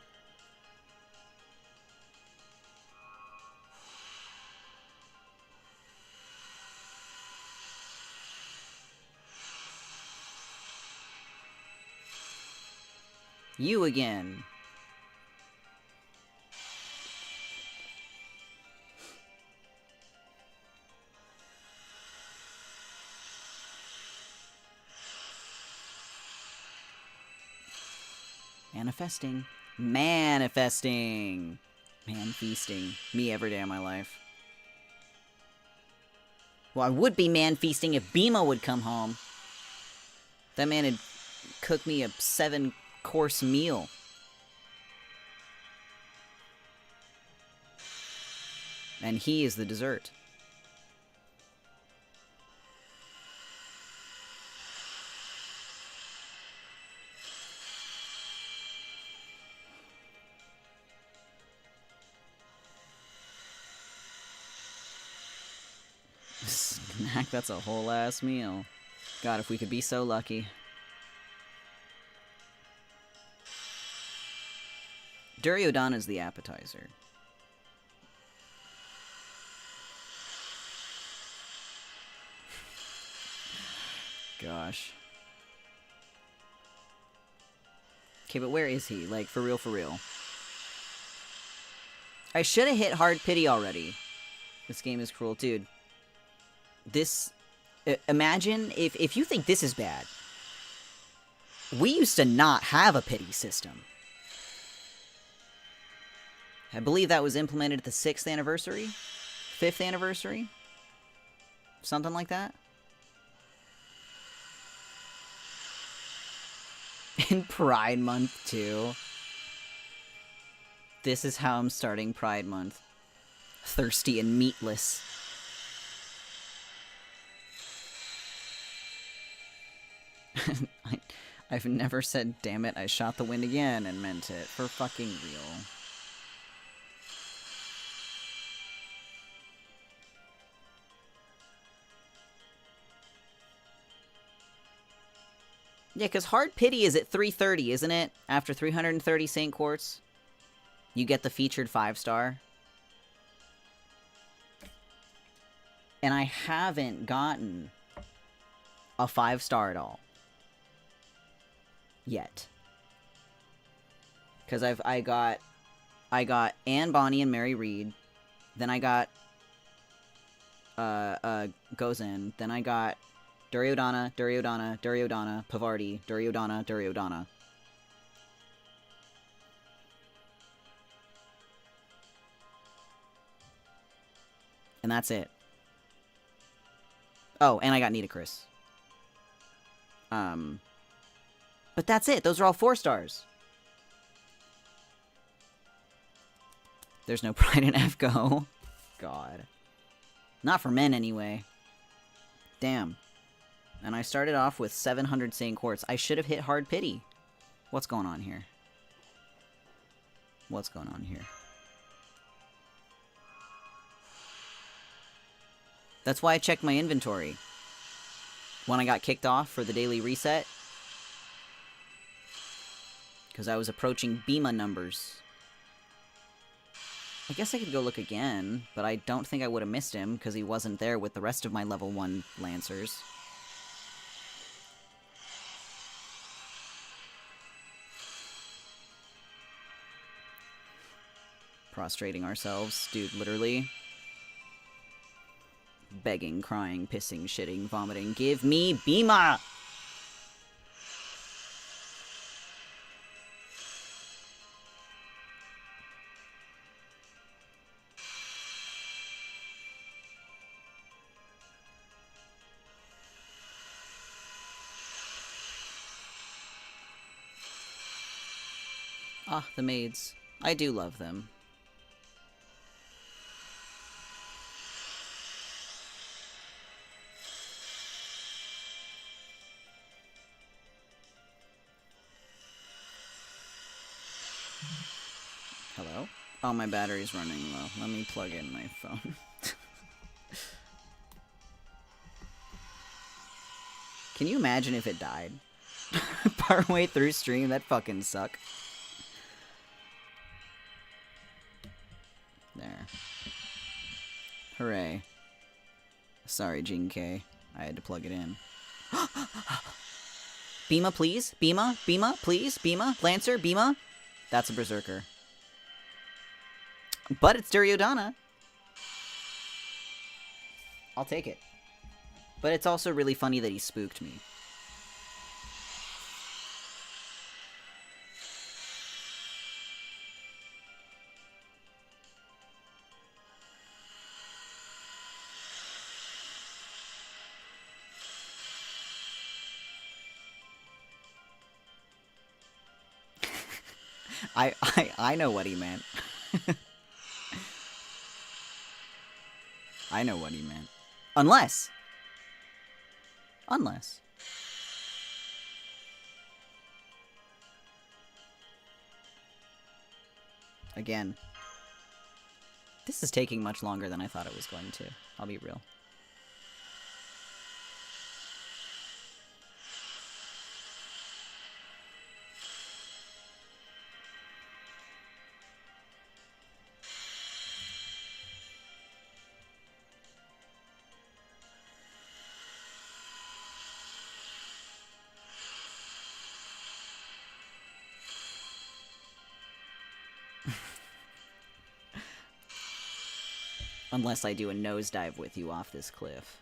You again. Manifesting. Manifesting. Man feasting. Me every day of my life. Well, I would be man feasting if Bhima would come home. That man had cooked me a 7-course meal. And he is the dessert. Snack, that's a whole ass meal. God, if we could be so lucky. Duryodhana is the appetizer. Gosh. Okay, but where is he? Like, for real, for real. I should have hit hard pity already. This game is cruel. Dude. This... imagine if you think this is bad. We used to not have a pity system. I believe that was implemented at the 6th anniversary? 5th anniversary? Something like that? In Pride Month, too. This is how I'm starting Pride Month. Thirsty and meatless. I've never said, damn it, I shot the wind again and meant it. For fucking real. Yeah, because Hard Pity is at 330, isn't it? After 330 St. Quartz, you get the featured 5-star. And I haven't gotten a 5-star at all. Yet. Because I got Anne Bonny and Mary Reed. Then I got Gozen. Then I got Duryodhana, Pavarti, Duryodhana. And that's it. Oh, and I got Nitocris. But that's it. Those are all 4-stars. There's no pride in FGO. God. Not for men, anyway. Damn. And I started off with 700 St. Quartz. I should have hit Hard Pity. What's going on here? What's going on here? That's why I checked my inventory. When I got kicked off for the daily reset. Because I was approaching Bhima numbers. I guess I could go look again, but I don't think I would have missed him, because he wasn't there with the rest of my level 1 Lancers. Prostrating ourselves, dude, literally. Begging, crying, pissing, shitting, vomiting. Give me Bhima! Ah, the maids. I do love them. Hello? Oh, my battery's running low. Let me plug in my phone. Can you imagine if it died? Partway through stream? That'd fucking suck. There. Hooray. Sorry, Jing K. I had to plug it in. Bhima, please? Bhima? Bhima, please? Bhima? Lancer? Bhima? That's a Berserker. But it's Duryodhana. I'll take it. But it's also really funny that he spooked me. I know what he meant. I know what he meant. Unless. Again. This is taking much longer than I thought it was going to. I'll be real. Unless I do a nosedive with you off this cliff.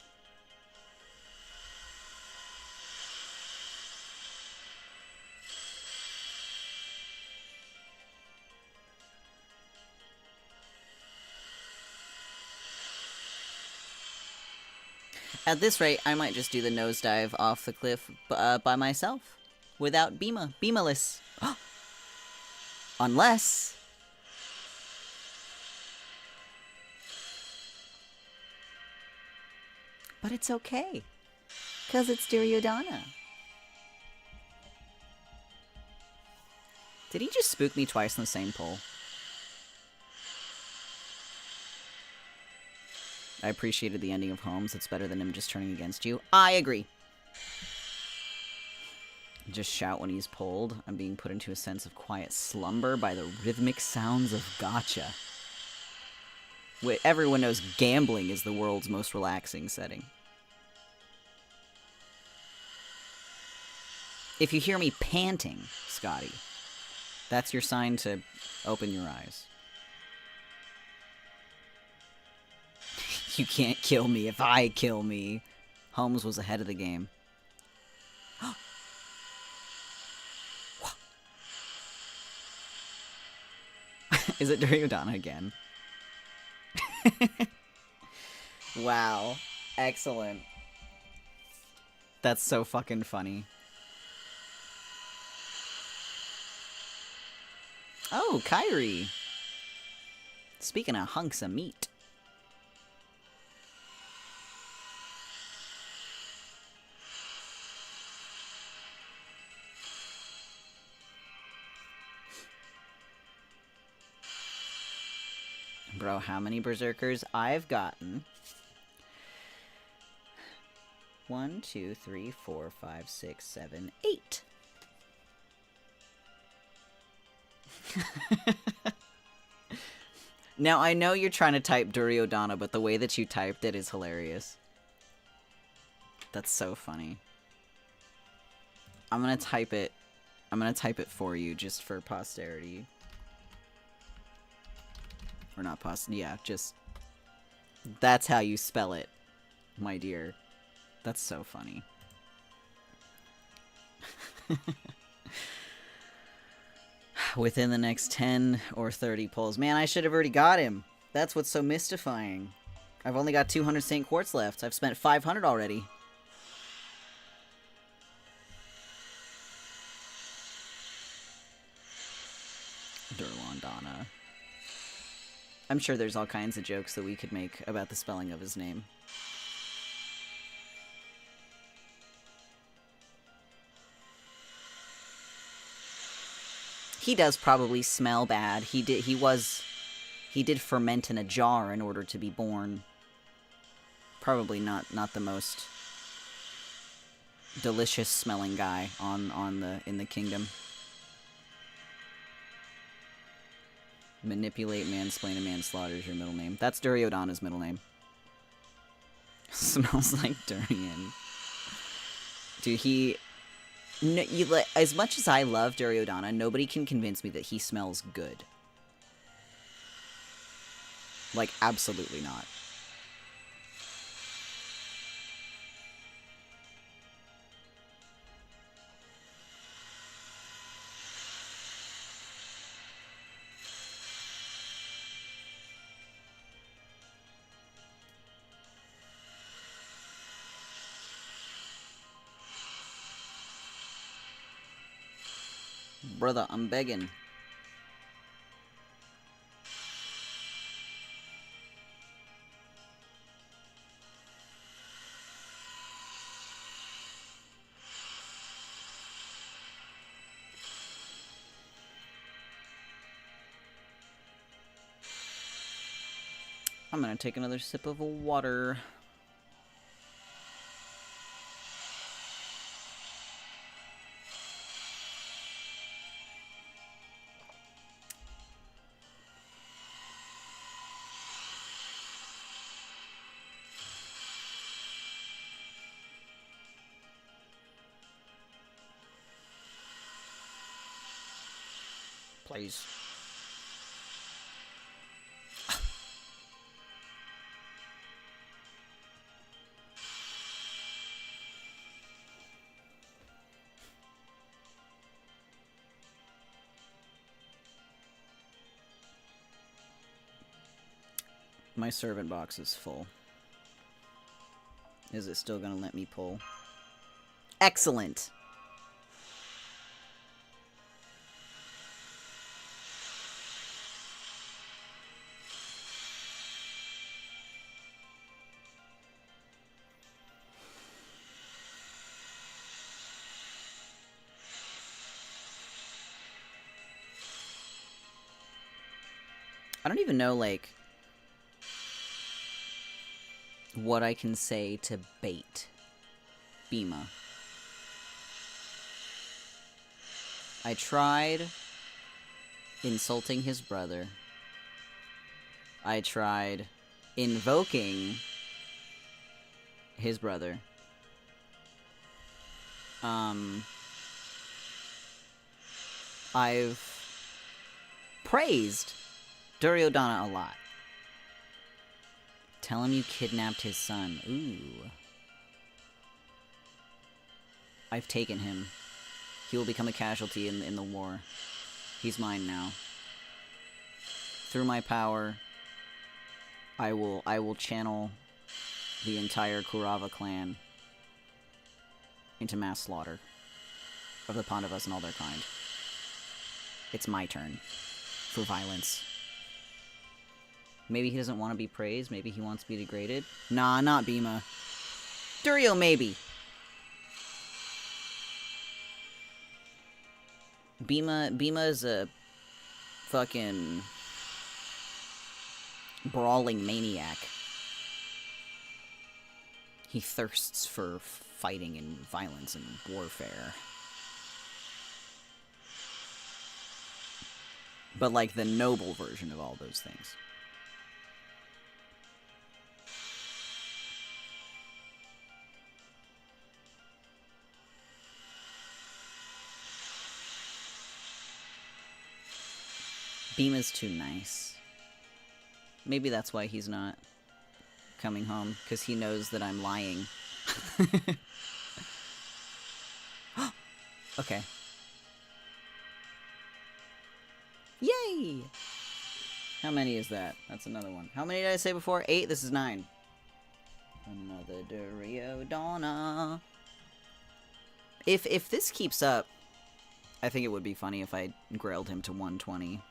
At this rate, I might just do the nosedive off the cliff by myself. Without Bhima. Bhima-less. Unless... But it's okay. Because it's Duryodhana. Did he just spook me twice in the same pull? I appreciated the ending of Holmes. It's better than him just turning against you. I agree. Just shout when he's pulled. I'm being put into a sense of quiet slumber by the rhythmic sounds of Gacha. Wait, everyone knows gambling is the world's most relaxing setting. If you hear me panting, Scotty, that's your sign to open your eyes. You can't kill me if I kill me. Holmes was ahead of the game. Is it Duryodhana again? Wow. Excellent. That's so fucking funny. Oh, Kyrie. Speaking of hunks of meat. Bro, how many berserkers I've gotten? 1, 2, 3, 4, 5, 6, 7, 8. Now, I know you're trying to type Duryodhana, but the way that you typed it is hilarious. That's so funny. I'm gonna type it for you, just for posterity. Or not yeah, just... That's how you spell it, my dear. That's so funny. Within the next 10 or 30 pulls. Man, I should have already got him. That's what's so mystifying. I've only got 200 St. Quartz left. I've spent 500 already. Duryodhana. I'm sure there's all kinds of jokes that we could make about the spelling of his name. He does probably smell bad. He did ferment in a jar in order to be born. Probably not the most delicious smelling guy in the kingdom. Manipulate, mansplain, and manslaughter is your middle name. That's Duryodhana's middle name. Smells like durian. Dude, no, as much as I love Duryodhana, nobody can convince me that he smells good. Like, absolutely not. Brother, I'm begging. I'm gonna take another sip of water. Please. My servant box is full. Is it still gonna let me pull? Excellent! I don't even know, like, what I can say to bait Bhima. I tried insulting his brother. I tried invoking his brother. I've praised Duryodhana a lot. Tell him you kidnapped his son. Ooh. I've taken him. He will become a casualty in the war. He's mine now. Through my power, I will channel the entire Kurava clan into mass slaughter of the Pandavas and all their kind. It's my turn for violence. Maybe he doesn't want to be praised. Maybe he wants to be degraded. Nah, not Bhima. Duryo, maybe. Bhima's a fucking brawling maniac. He thirsts for fighting and violence and warfare. But like the noble version of all those things. Bhima's too nice. Maybe that's why he's not coming home, because he knows that I'm lying. Okay. Yay! How many is that? That's another one. How many did I say before? 8? This is 9. Another Duryodhana. If this keeps up, I think it would be funny if I grailed him to 120.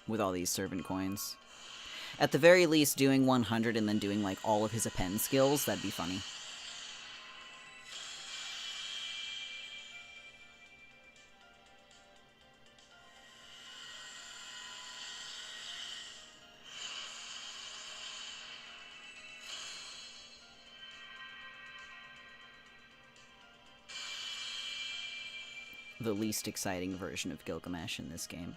With all these servant coins. At the very least, doing 100 and then doing, like, all of his append skills, that'd be funny. The least exciting version of Gilgamesh in this game.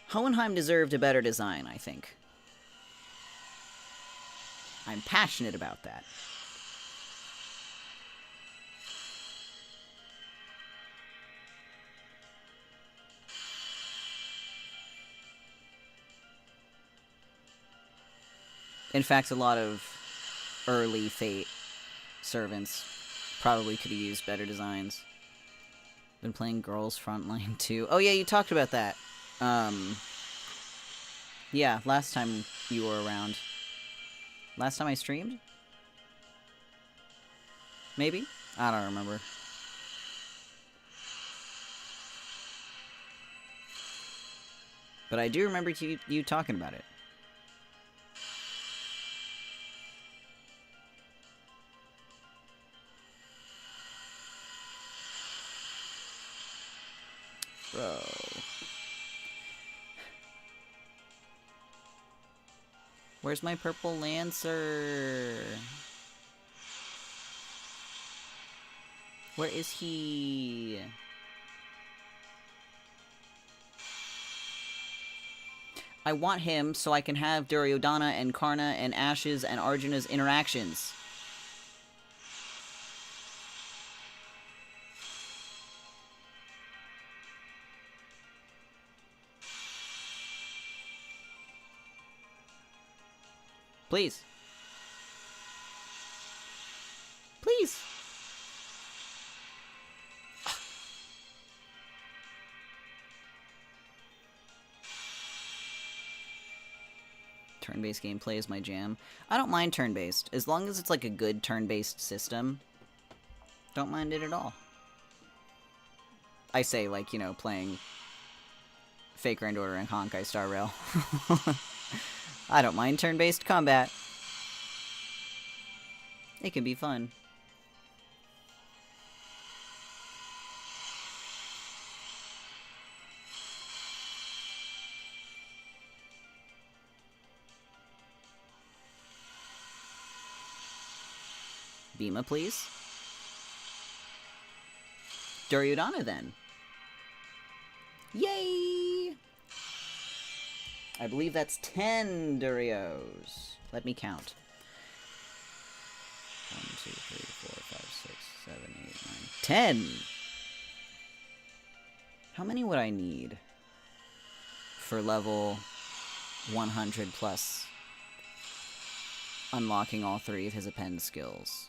Hohenheim deserved a better design, I think. I'm passionate about that. In fact, a lot of early Fate servants probably could have used better designs. Been playing Girls Frontline 2. Oh yeah, you talked about that. Yeah, last time you were around. Last time I streamed? Maybe? I don't remember. But I do remember you talking about it. Bro. Where's my purple Lancer? Where is he? I want him so I can have Duryodhana and Karna and Ash's and Arjuna's interactions. Please. Please. Turn-based gameplay is my jam. I don't mind turn-based. As long as it's like a good turn-based system. Don't mind it at all. I say, like, you know, playing Fake Grand Order and Honkai Star Rail. I don't mind turn-based combat. It can be fun. Bhima, please. Duryodhana, then. Yay! I believe that's 10 Duryos. Let me count. 1, 2, 3, 4, 5, 6, 7, 8, 9, 10! How many would I need for level 100 plus unlocking all 3 of his append skills?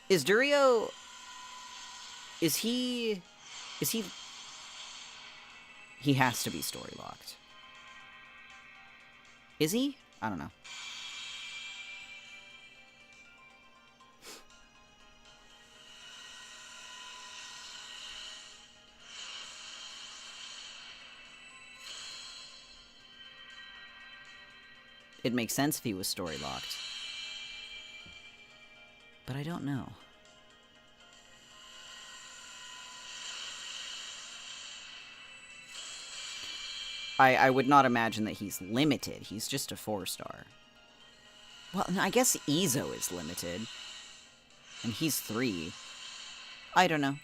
Is Duryo... Is he... He has to be story-locked. Is he? I don't know. It makes sense if he was story-locked. But I don't know. I would not imagine that he's limited. He's just a 4-star. Well, I guess Izo is limited. And he's 3. I don't know.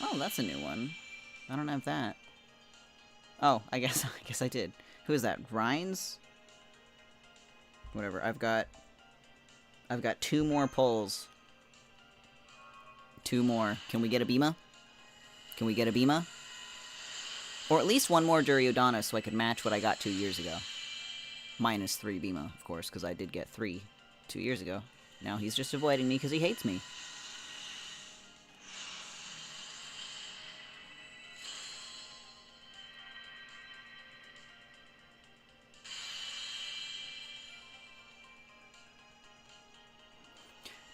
Oh, that's a new one. I don't have that. Oh, I guess I did. Who is that? Rhines? Whatever. I've got 2 more pulls. 2 more. Can we get a Bhima? Can we get a Bhima? Or at least 1 more Duryodhana so I could match what I got 2 years ago. Minus 3 Bhima, of course, because I did get 3 2 years ago. Now he's just avoiding me because he hates me.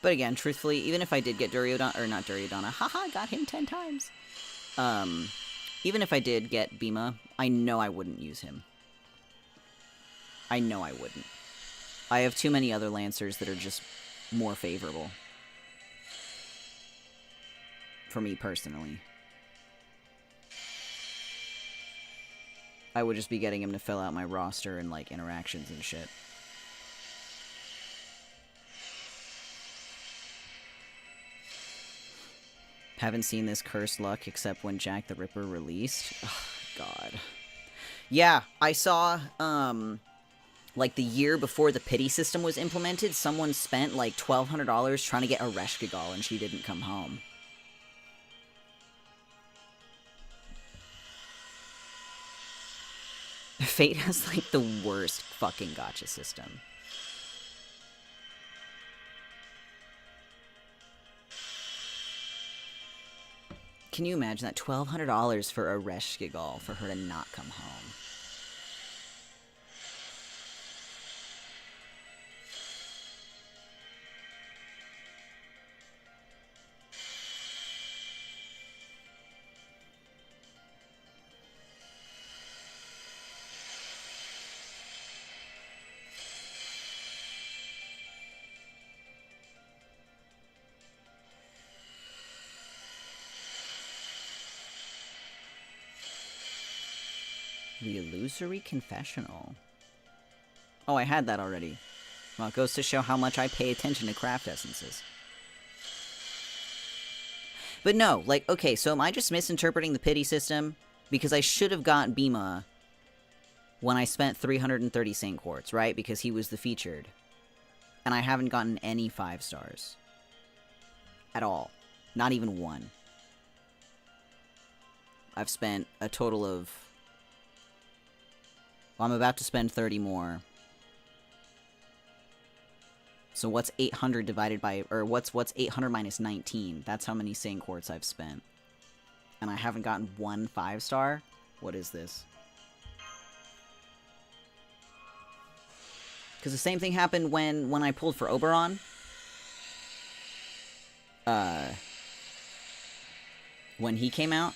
But again, truthfully, even if I did get Duryodhana, or not Duryodhana, haha, got him 10 times. Even if I did get Bhima, I know I wouldn't use him. I know I wouldn't. I have too many other Lancers that are just more favorable. For me personally. I would just be getting him to fill out my roster and, like, interactions and shit. Haven't seen this cursed luck except when Jack the Ripper released. Oh, God. Yeah, I saw, like, the year before the pity system was implemented, someone spent, like, $1,200 trying to get a Reshkigal, and she didn't come home. Fate has, like, the worst fucking gacha system. Can you imagine that? $1,200 for a Reshkigal for her to not come home. The Illusory Confessional. Oh, I had that already. Well, it goes to show how much I pay attention to craft essences. But no, like, okay, so am I just misinterpreting the pity system? Because I should have got Bhima when I spent 330 Saint Quartz, right? Because he was the featured. And I haven't gotten any 5 stars. At all. Not even 1. I've spent a total of... Well, I'm about to spend 30 more. So what's 800 divided by, or what's 800 minus 19? That's how many Sane Quartz I've spent. And I haven't gotten one 5-star? What is this? Because the same thing happened when I pulled for Oberon. When he came out,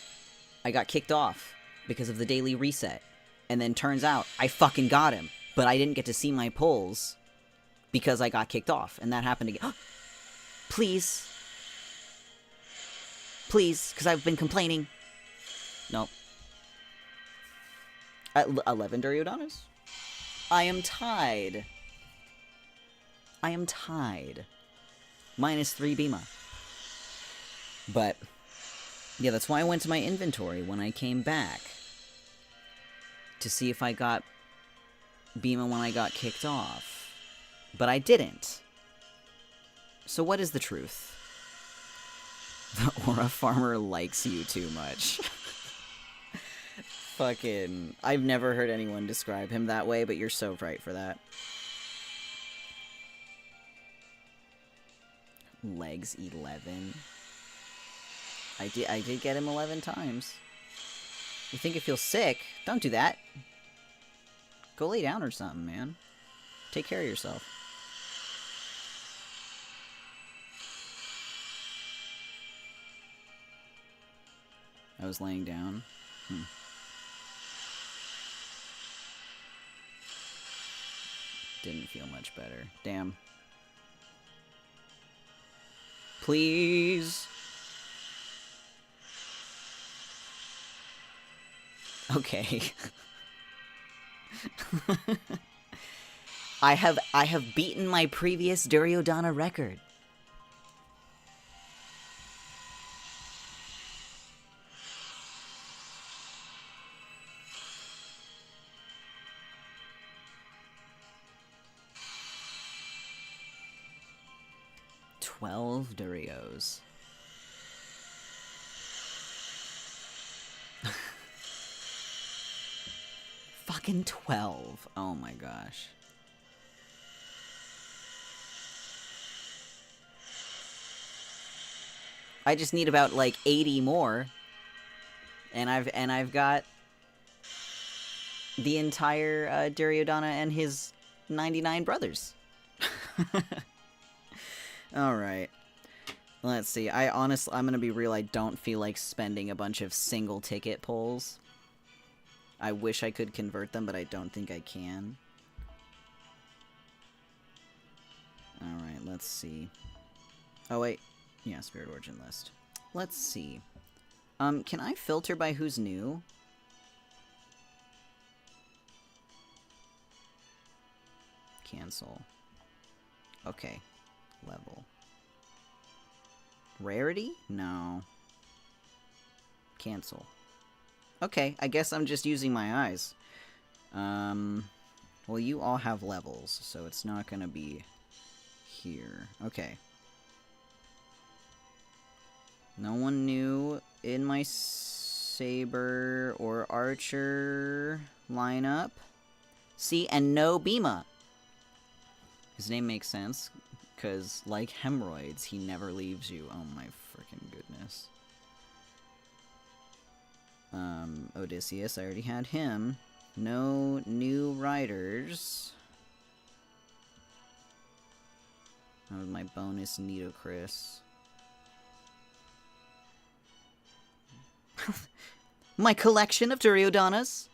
I got kicked off because of the daily reset. And then turns out, I fucking got him. But I didn't get to see my pulls because I got kicked off. And that happened again. Please. Please, because I've been complaining. Nope. 11 Duryodanas? I am tied. I am tied. -3 Bhima. But, yeah, that's why I went to my inventory when I came back. To see if I got Bhima when I got kicked off. But I didn't. So what is the truth? The Aura Farmer likes you too much. Fucking... I've never heard anyone describe him that way, but you're so right for that. Legs 11. I did get him 11 times. You think it feels sick? Don't do that. Go lay down or something, man. Take care of yourself. I was laying down. Didn't feel much better. Damn. Please. Okay. I have beaten my previous Duryodhana record. Duryos. Fucking 12. Oh my gosh. I just need about like 80 more. And I've got the entire Duryodhana and his 99 brothers. Alright. Let's see. I'm gonna be real, I don't feel like spending a bunch of single ticket pulls. I wish I could convert them, but I don't think I can. Alright, let's see. Oh, wait. Yeah, Spirit Origin list. Let's see. Can I filter by who's new? Cancel. Okay. Level. Rarity? No. Cancel. Okay, I guess I'm just using my eyes. Well, you all have levels, so it's not gonna be here. Okay. No one new in my Saber or Archer lineup. See, and no Bhima. His name makes sense, because, like hemorrhoids, he never leaves you. Oh my freaking goodness. Odysseus, I already had him. No new riders. That was my bonus Nitocris. My collection of Duryodanas,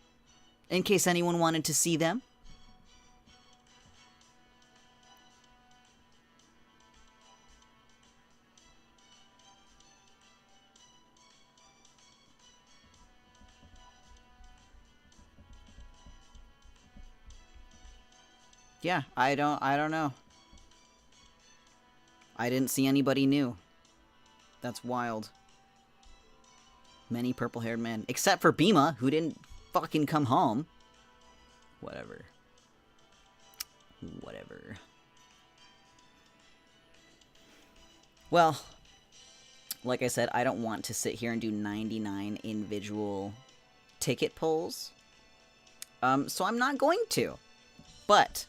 in case anyone wanted to see them. Yeah, I don't know. I didn't see anybody new. That's wild. Many purple-haired men. Except for Bhima, who didn't fucking come home. Whatever. Whatever. Well, like I said, I don't want to sit here and do 99 individual ticket pulls. So I'm not going to. But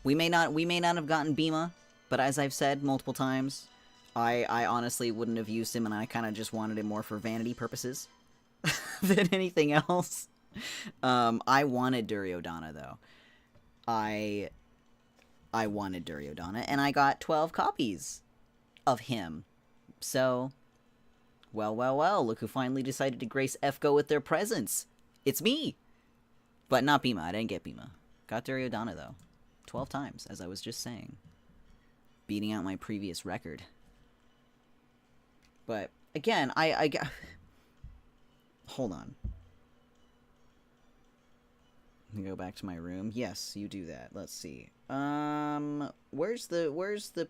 we may not have gotten Bhima But as I've said multiple times, I honestly wouldn't have used him, and I kind of just wanted him more for vanity purposes than anything else. I wanted Duryodhana, though. I wanted Duryodhana, and I got 12 copies of him. So, well, look who finally decided to grace FGO with their presence. It's me! But not Bhima, I didn't get Bhima. Got Duryodhana, though. 12 times, as I was just saying. Beating out my previous record. But, again, I hold on. Let me go back to my room. Yes, you do that. Let's see. Where's the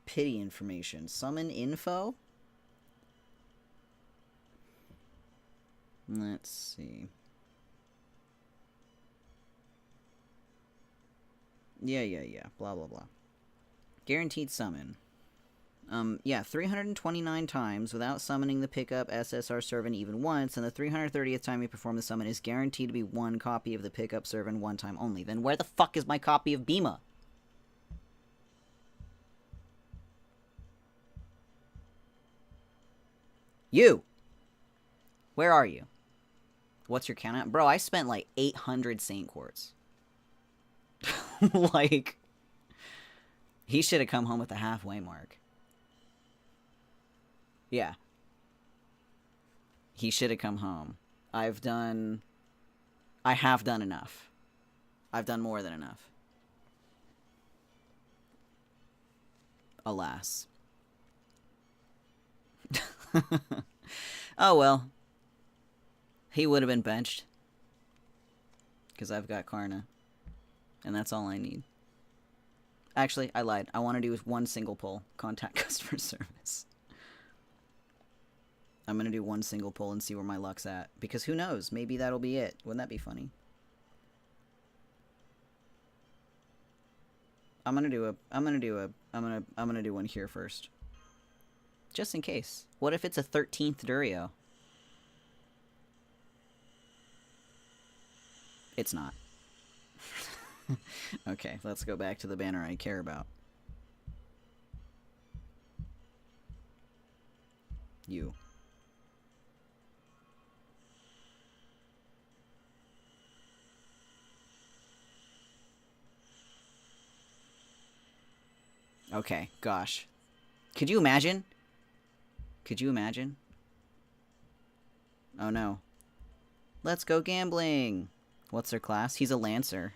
pity information? Summon info? Let's see. Yeah. Blah, blah, blah. Guaranteed summon. Yeah, 329 times without summoning the pickup SSR servant even once, and the 330th time you perform the summon is guaranteed to be one copy of the pickup servant one time only. Then where the fuck is my copy of Bhima? You! Where are you? What's your count at? Bro, I spent like 800 Saint Quartz. Like, he should have come home at the halfway mark. Yeah. He should have come home. I have done enough. I've done more than enough. Alas. Oh well. He would have been benched. Because I've got Karna. And that's all I need. Actually, I lied. I want to do one single pull. Contact customer service. I'm going to do one single pull and see where my luck's at. Because who knows? Maybe that'll be it. Wouldn't that be funny? I'm going to do one here first. Just in case. What if it's a 13th Durio? It's not. Okay, let's go back to the banner I care about. You. Okay, gosh. Could you imagine? Could you imagine? Oh no. Let's go gambling! What's their class? He's a Lancer.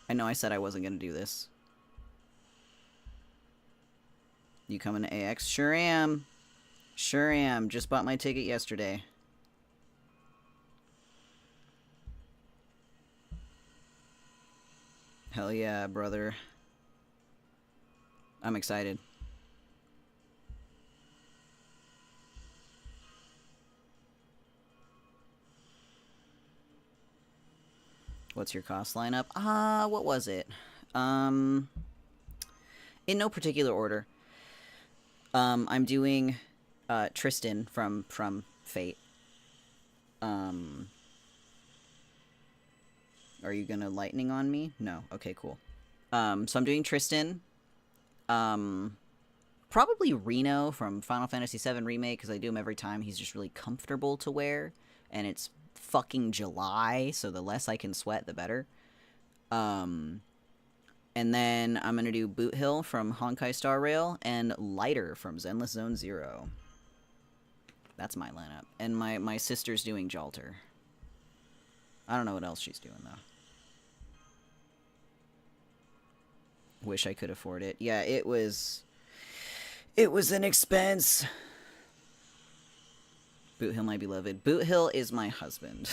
I know I said I wasn't going to do this. You coming to AX? Sure am. Sure am. Just bought my ticket yesterday. Hell yeah, brother. I'm excited. What's your cost lineup? What was it? In no particular order. I'm doing Tristan from Fate. Are you gonna lightning on me? No. Okay, cool. So I'm doing Tristan. Probably Reno from Final Fantasy VII Remake, because I do him every time. He's just really comfortable to wear, and it's fucking July, so the less I can sweat, the better. And then I'm gonna do Boot Hill from Honkai Star Rail, and Lighter from Zenless Zone Zero. That's my lineup. And my sister's doing Jalter. I don't know what else she's doing, though. Wish I could afford it. Yeah, it was an expense. Boot Hill, my beloved. Boot Hill is my husband.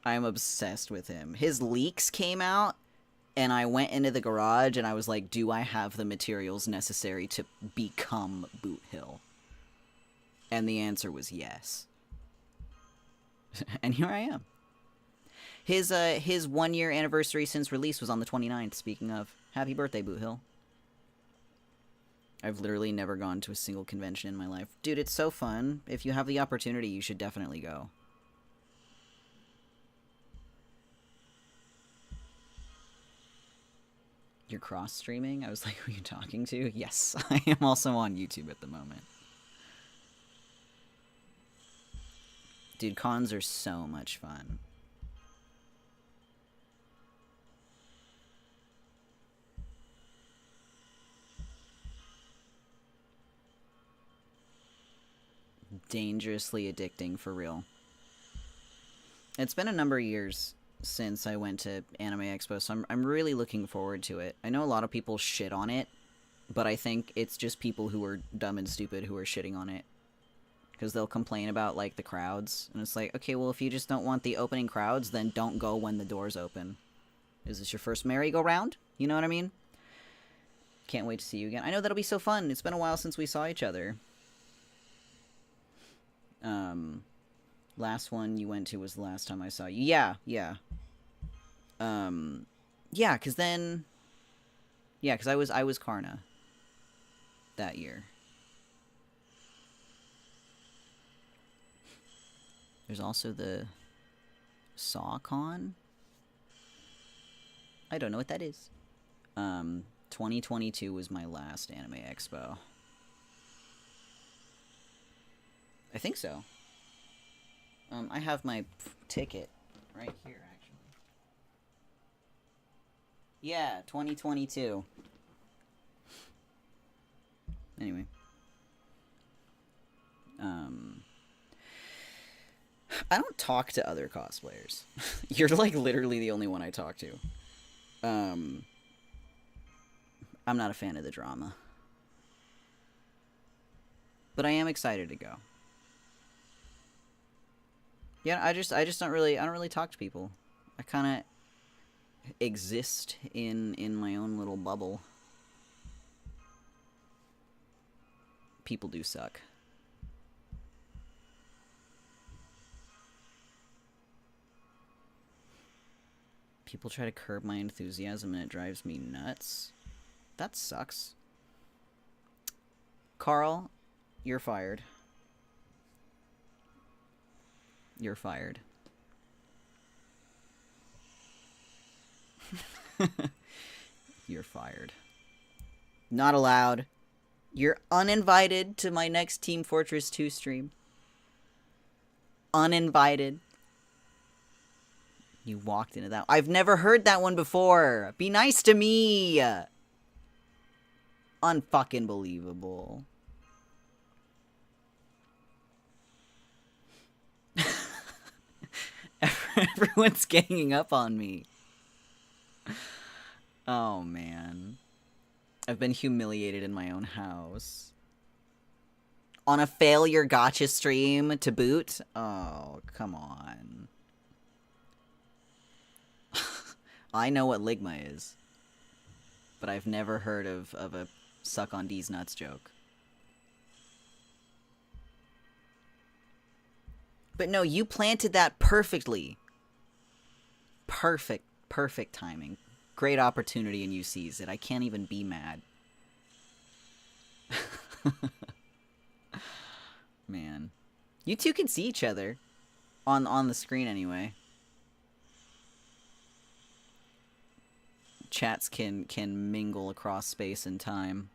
I'm obsessed with him. His leaks came out, and I went into the garage, and I was like, do I have the materials necessary to become Boot Hill? And the answer was yes. And here I am. His 1 year anniversary since release was on the 29th, speaking of. Happy birthday, Boot Hill. I've literally never gone to a single convention in my life. Dude, it's so fun. If you have the opportunity, you should definitely go. You're cross-streaming? I was like, who are you talking to? Yes, I am also on YouTube at the moment. Dude, cons are so much fun. Dangerously addicting, for real. It's been a number of years since I went to Anime Expo, so I'm really looking forward to it. I know a lot of people shit on it, but I think it's just people who are dumb and stupid who are shitting on it. Because they'll complain about, like, the crowds. And it's like, okay, well, if you just don't want the opening crowds, then don't go when the doors open. Is this your first merry-go-round? You know what I mean? Can't wait to see you again. I know that'll be so fun. It's been a while since we saw each other. Last one you went to was the last time I saw you. Yeah. Yeah, because then... Yeah, because I was Karna that year. There's also the SawCon. I don't know what that is. 2022 was my last Anime Expo. I think so. I have my ticket right here, actually. Yeah, 2022. Anyway. I don't talk to other cosplayers. You're, like, literally the only one I talk to. I'm not a fan of the drama. But I am excited to go. Yeah, I just don't really talk to people. I kind of exist in my own little bubble. People do suck. People try to curb my enthusiasm and it drives me nuts. That sucks. Carl, you're fired. You're fired. You're fired. Not allowed. You're uninvited to my next Team Fortress 2 stream. Uninvited. You walked into that. I've never heard that one before. Be nice to me. Unfucking believable. Everyone's ganging up on me. Oh, man. I've been humiliated in my own house. On a failure Gacha stream to boot? Oh, come on. I know what Ligma is. But I've never heard of a suck on D's nuts joke. But no, you planted that perfectly. Perfect timing. Great opportunity and you seize it. I can't even be mad. Man. You two can see each other. On the screen anyway. Chats can mingle across space and time.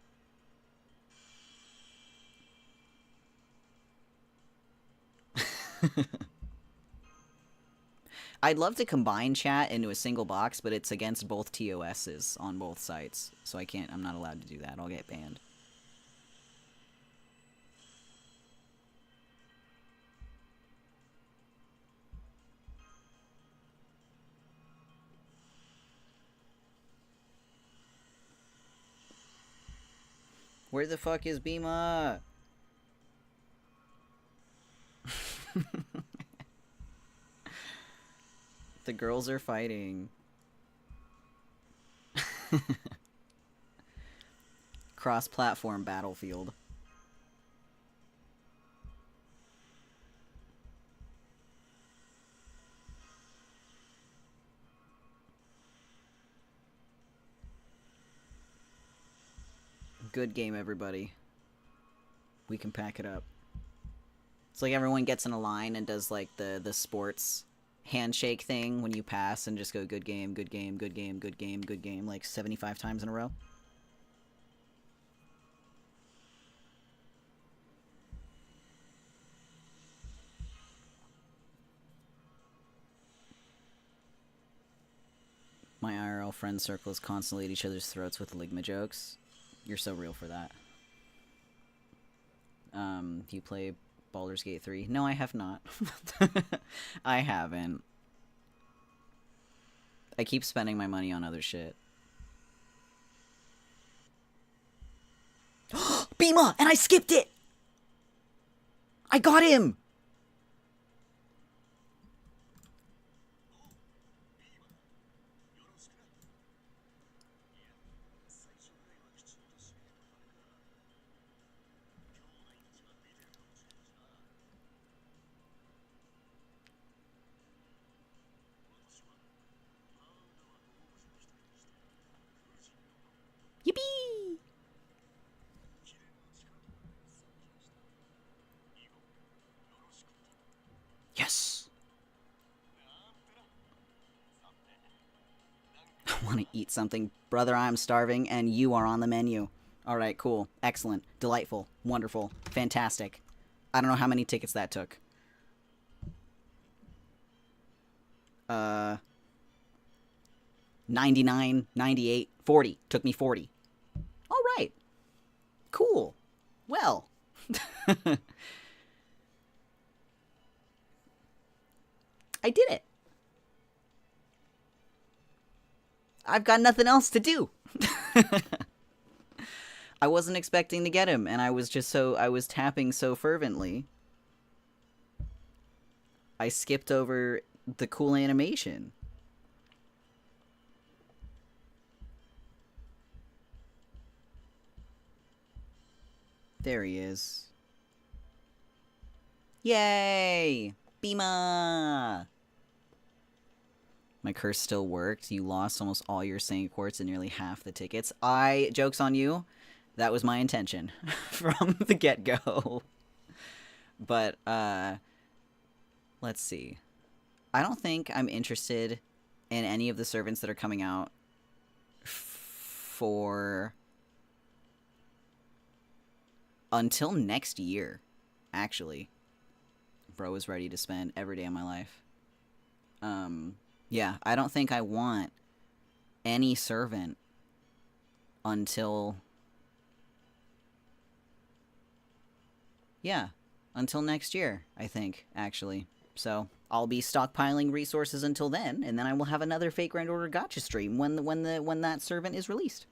I'd love to combine chat into a single box, but it's against both TOSs on both sites. So I'm not allowed to do that. I'll get banned. Where the fuck is Bhima? The girls are fighting. Cross-platform battlefield. Good game, everybody. We can pack it up. It's like everyone gets in a line and does like the sports handshake thing when you pass and just go good game, good game, good game, good game, good game, like 75 times in a row. My IRL friend circle is constantly at each other's throats with Ligma jokes. You're so real for that. Do you play Baldur's Gate 3? No, I have not. I haven't. I keep spending my money on other shit. Bhima! And I skipped it! I got him! Yippee! Yes! I want to eat something. Brother, I'm starving, and you are on the menu. Alright, cool. Excellent. Delightful. Wonderful. Fantastic. I don't know how many tickets that took. 99, 98, 40. Took me 40. Alright. Cool. Well. I did it. I've got nothing else to do. I wasn't expecting to get him, and I was tapping so fervently. I skipped over the cool animation. There he is. Yay! Bhima! My curse still worked. You lost almost all your Saint Quartz and nearly half the tickets. Joke's on you. That was my intention from the get-go. But, let's see. I don't think I'm interested in any of the servants that are coming out for until next year, actually. Bro is ready to spend every day of my life. Yeah, I don't think I want any servant until... Yeah, until next year, I think, actually. So, I'll be stockpiling resources until then, and then I will have another Fate Grand Order Gacha stream when that servant is released.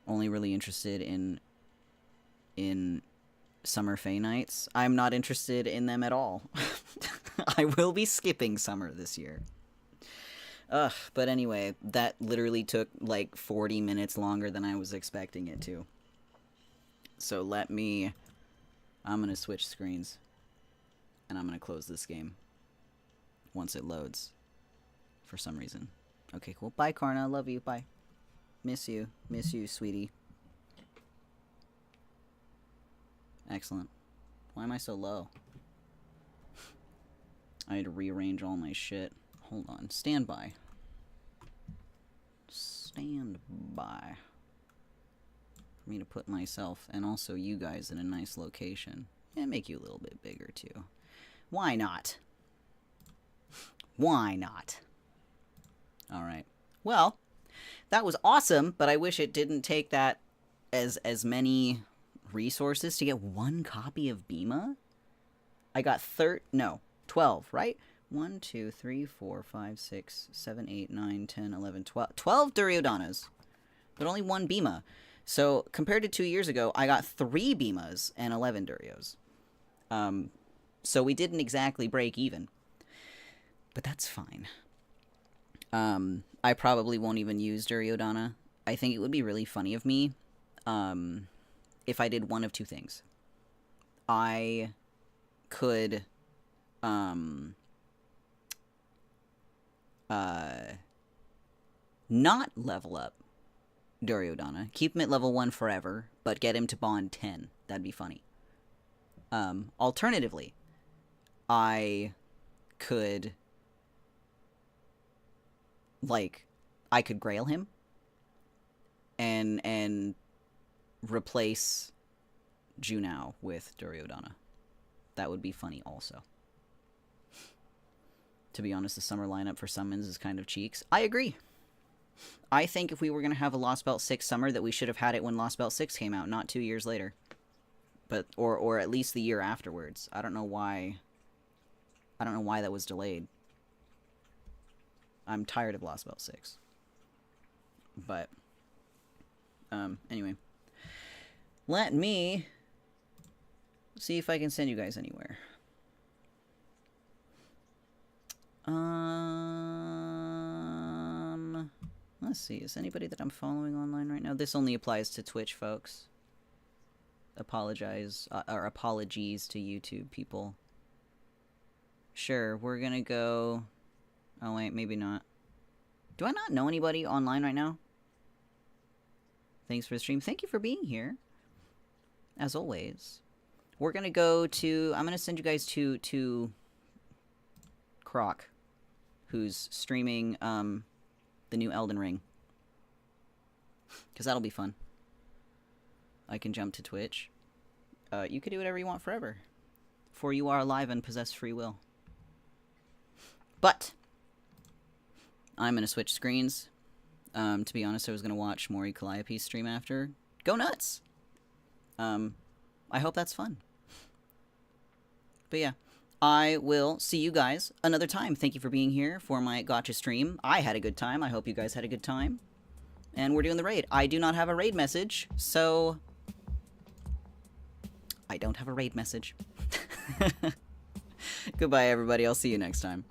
Only really interested in Summer Fae Nights. I'm not interested in them at all. I will be skipping summer this year. Ugh, but anyway, that literally took like 40 minutes longer than I was expecting it to. So I'm gonna switch screens. And I'm gonna close this game. Once it loads. For some reason. Okay, cool. Bye, Karna. Love you. Bye. Miss you. Miss you, sweetie. Excellent. Why am I so low? I had to rearrange all my shit. Hold on. Stand by. Stand by. For me to put myself and also you guys in a nice location. And make you a little bit bigger too. Why not? Why not? Alright. Well, that was awesome, but I wish it didn't take that as many resources to get one copy of Bhima. I got 12, right? 1, 2, 3, 4, 5, 6, 7, 8, 9, 10, 11, 12. 12 Duryodanas, but only one Bhima. So, compared to 2 years ago, I got 3 Bhimas and 11 Duryos. So we didn't exactly break even. But that's fine. I probably won't even use Duryodhana. I think it would be really funny of me if I did one of two things. I could not level up Duryodhana. Keep him at level 1 forever, but get him to bond 10. That'd be funny. Alternatively, I could grail him and replace Junao with Duryodhana. That would be funny also. To be honest, the summer lineup for summons is kind of cheeks. I agree. I think if we were going to have a Lost Belt 6 summer, that we should have had it when Lost Belt 6 came out, not 2 years later. But or at least the year afterwards. I don't know why that was delayed. I'm tired of Lost Belt 6. But anyway. Let me see if I can send you guys anywhere. Let's see. Is anybody that I'm following online right now? This only applies to Twitch, folks. Apologies to YouTube people. Sure, we're gonna go... Oh, wait, maybe not. Do I not know anybody online right now? Thanks for the stream. Thank you for being here. As always. We're gonna go to... I'm gonna send you guys to Croc, who's streaming the new Elden Ring. Because that'll be fun. I can jump to Twitch. You can do whatever you want forever. For you are alive and possess free will. But I'm going to switch screens. To be honest, I was going to watch Mori Calliope's stream after. Go nuts! I hope that's fun. But yeah, I will see you guys another time. Thank you for being here for my Gacha stream. I had a good time. I hope you guys had a good time. And we're doing the raid. I do not have a raid message, so... I don't have a raid message. Goodbye, everybody. I'll see you next time.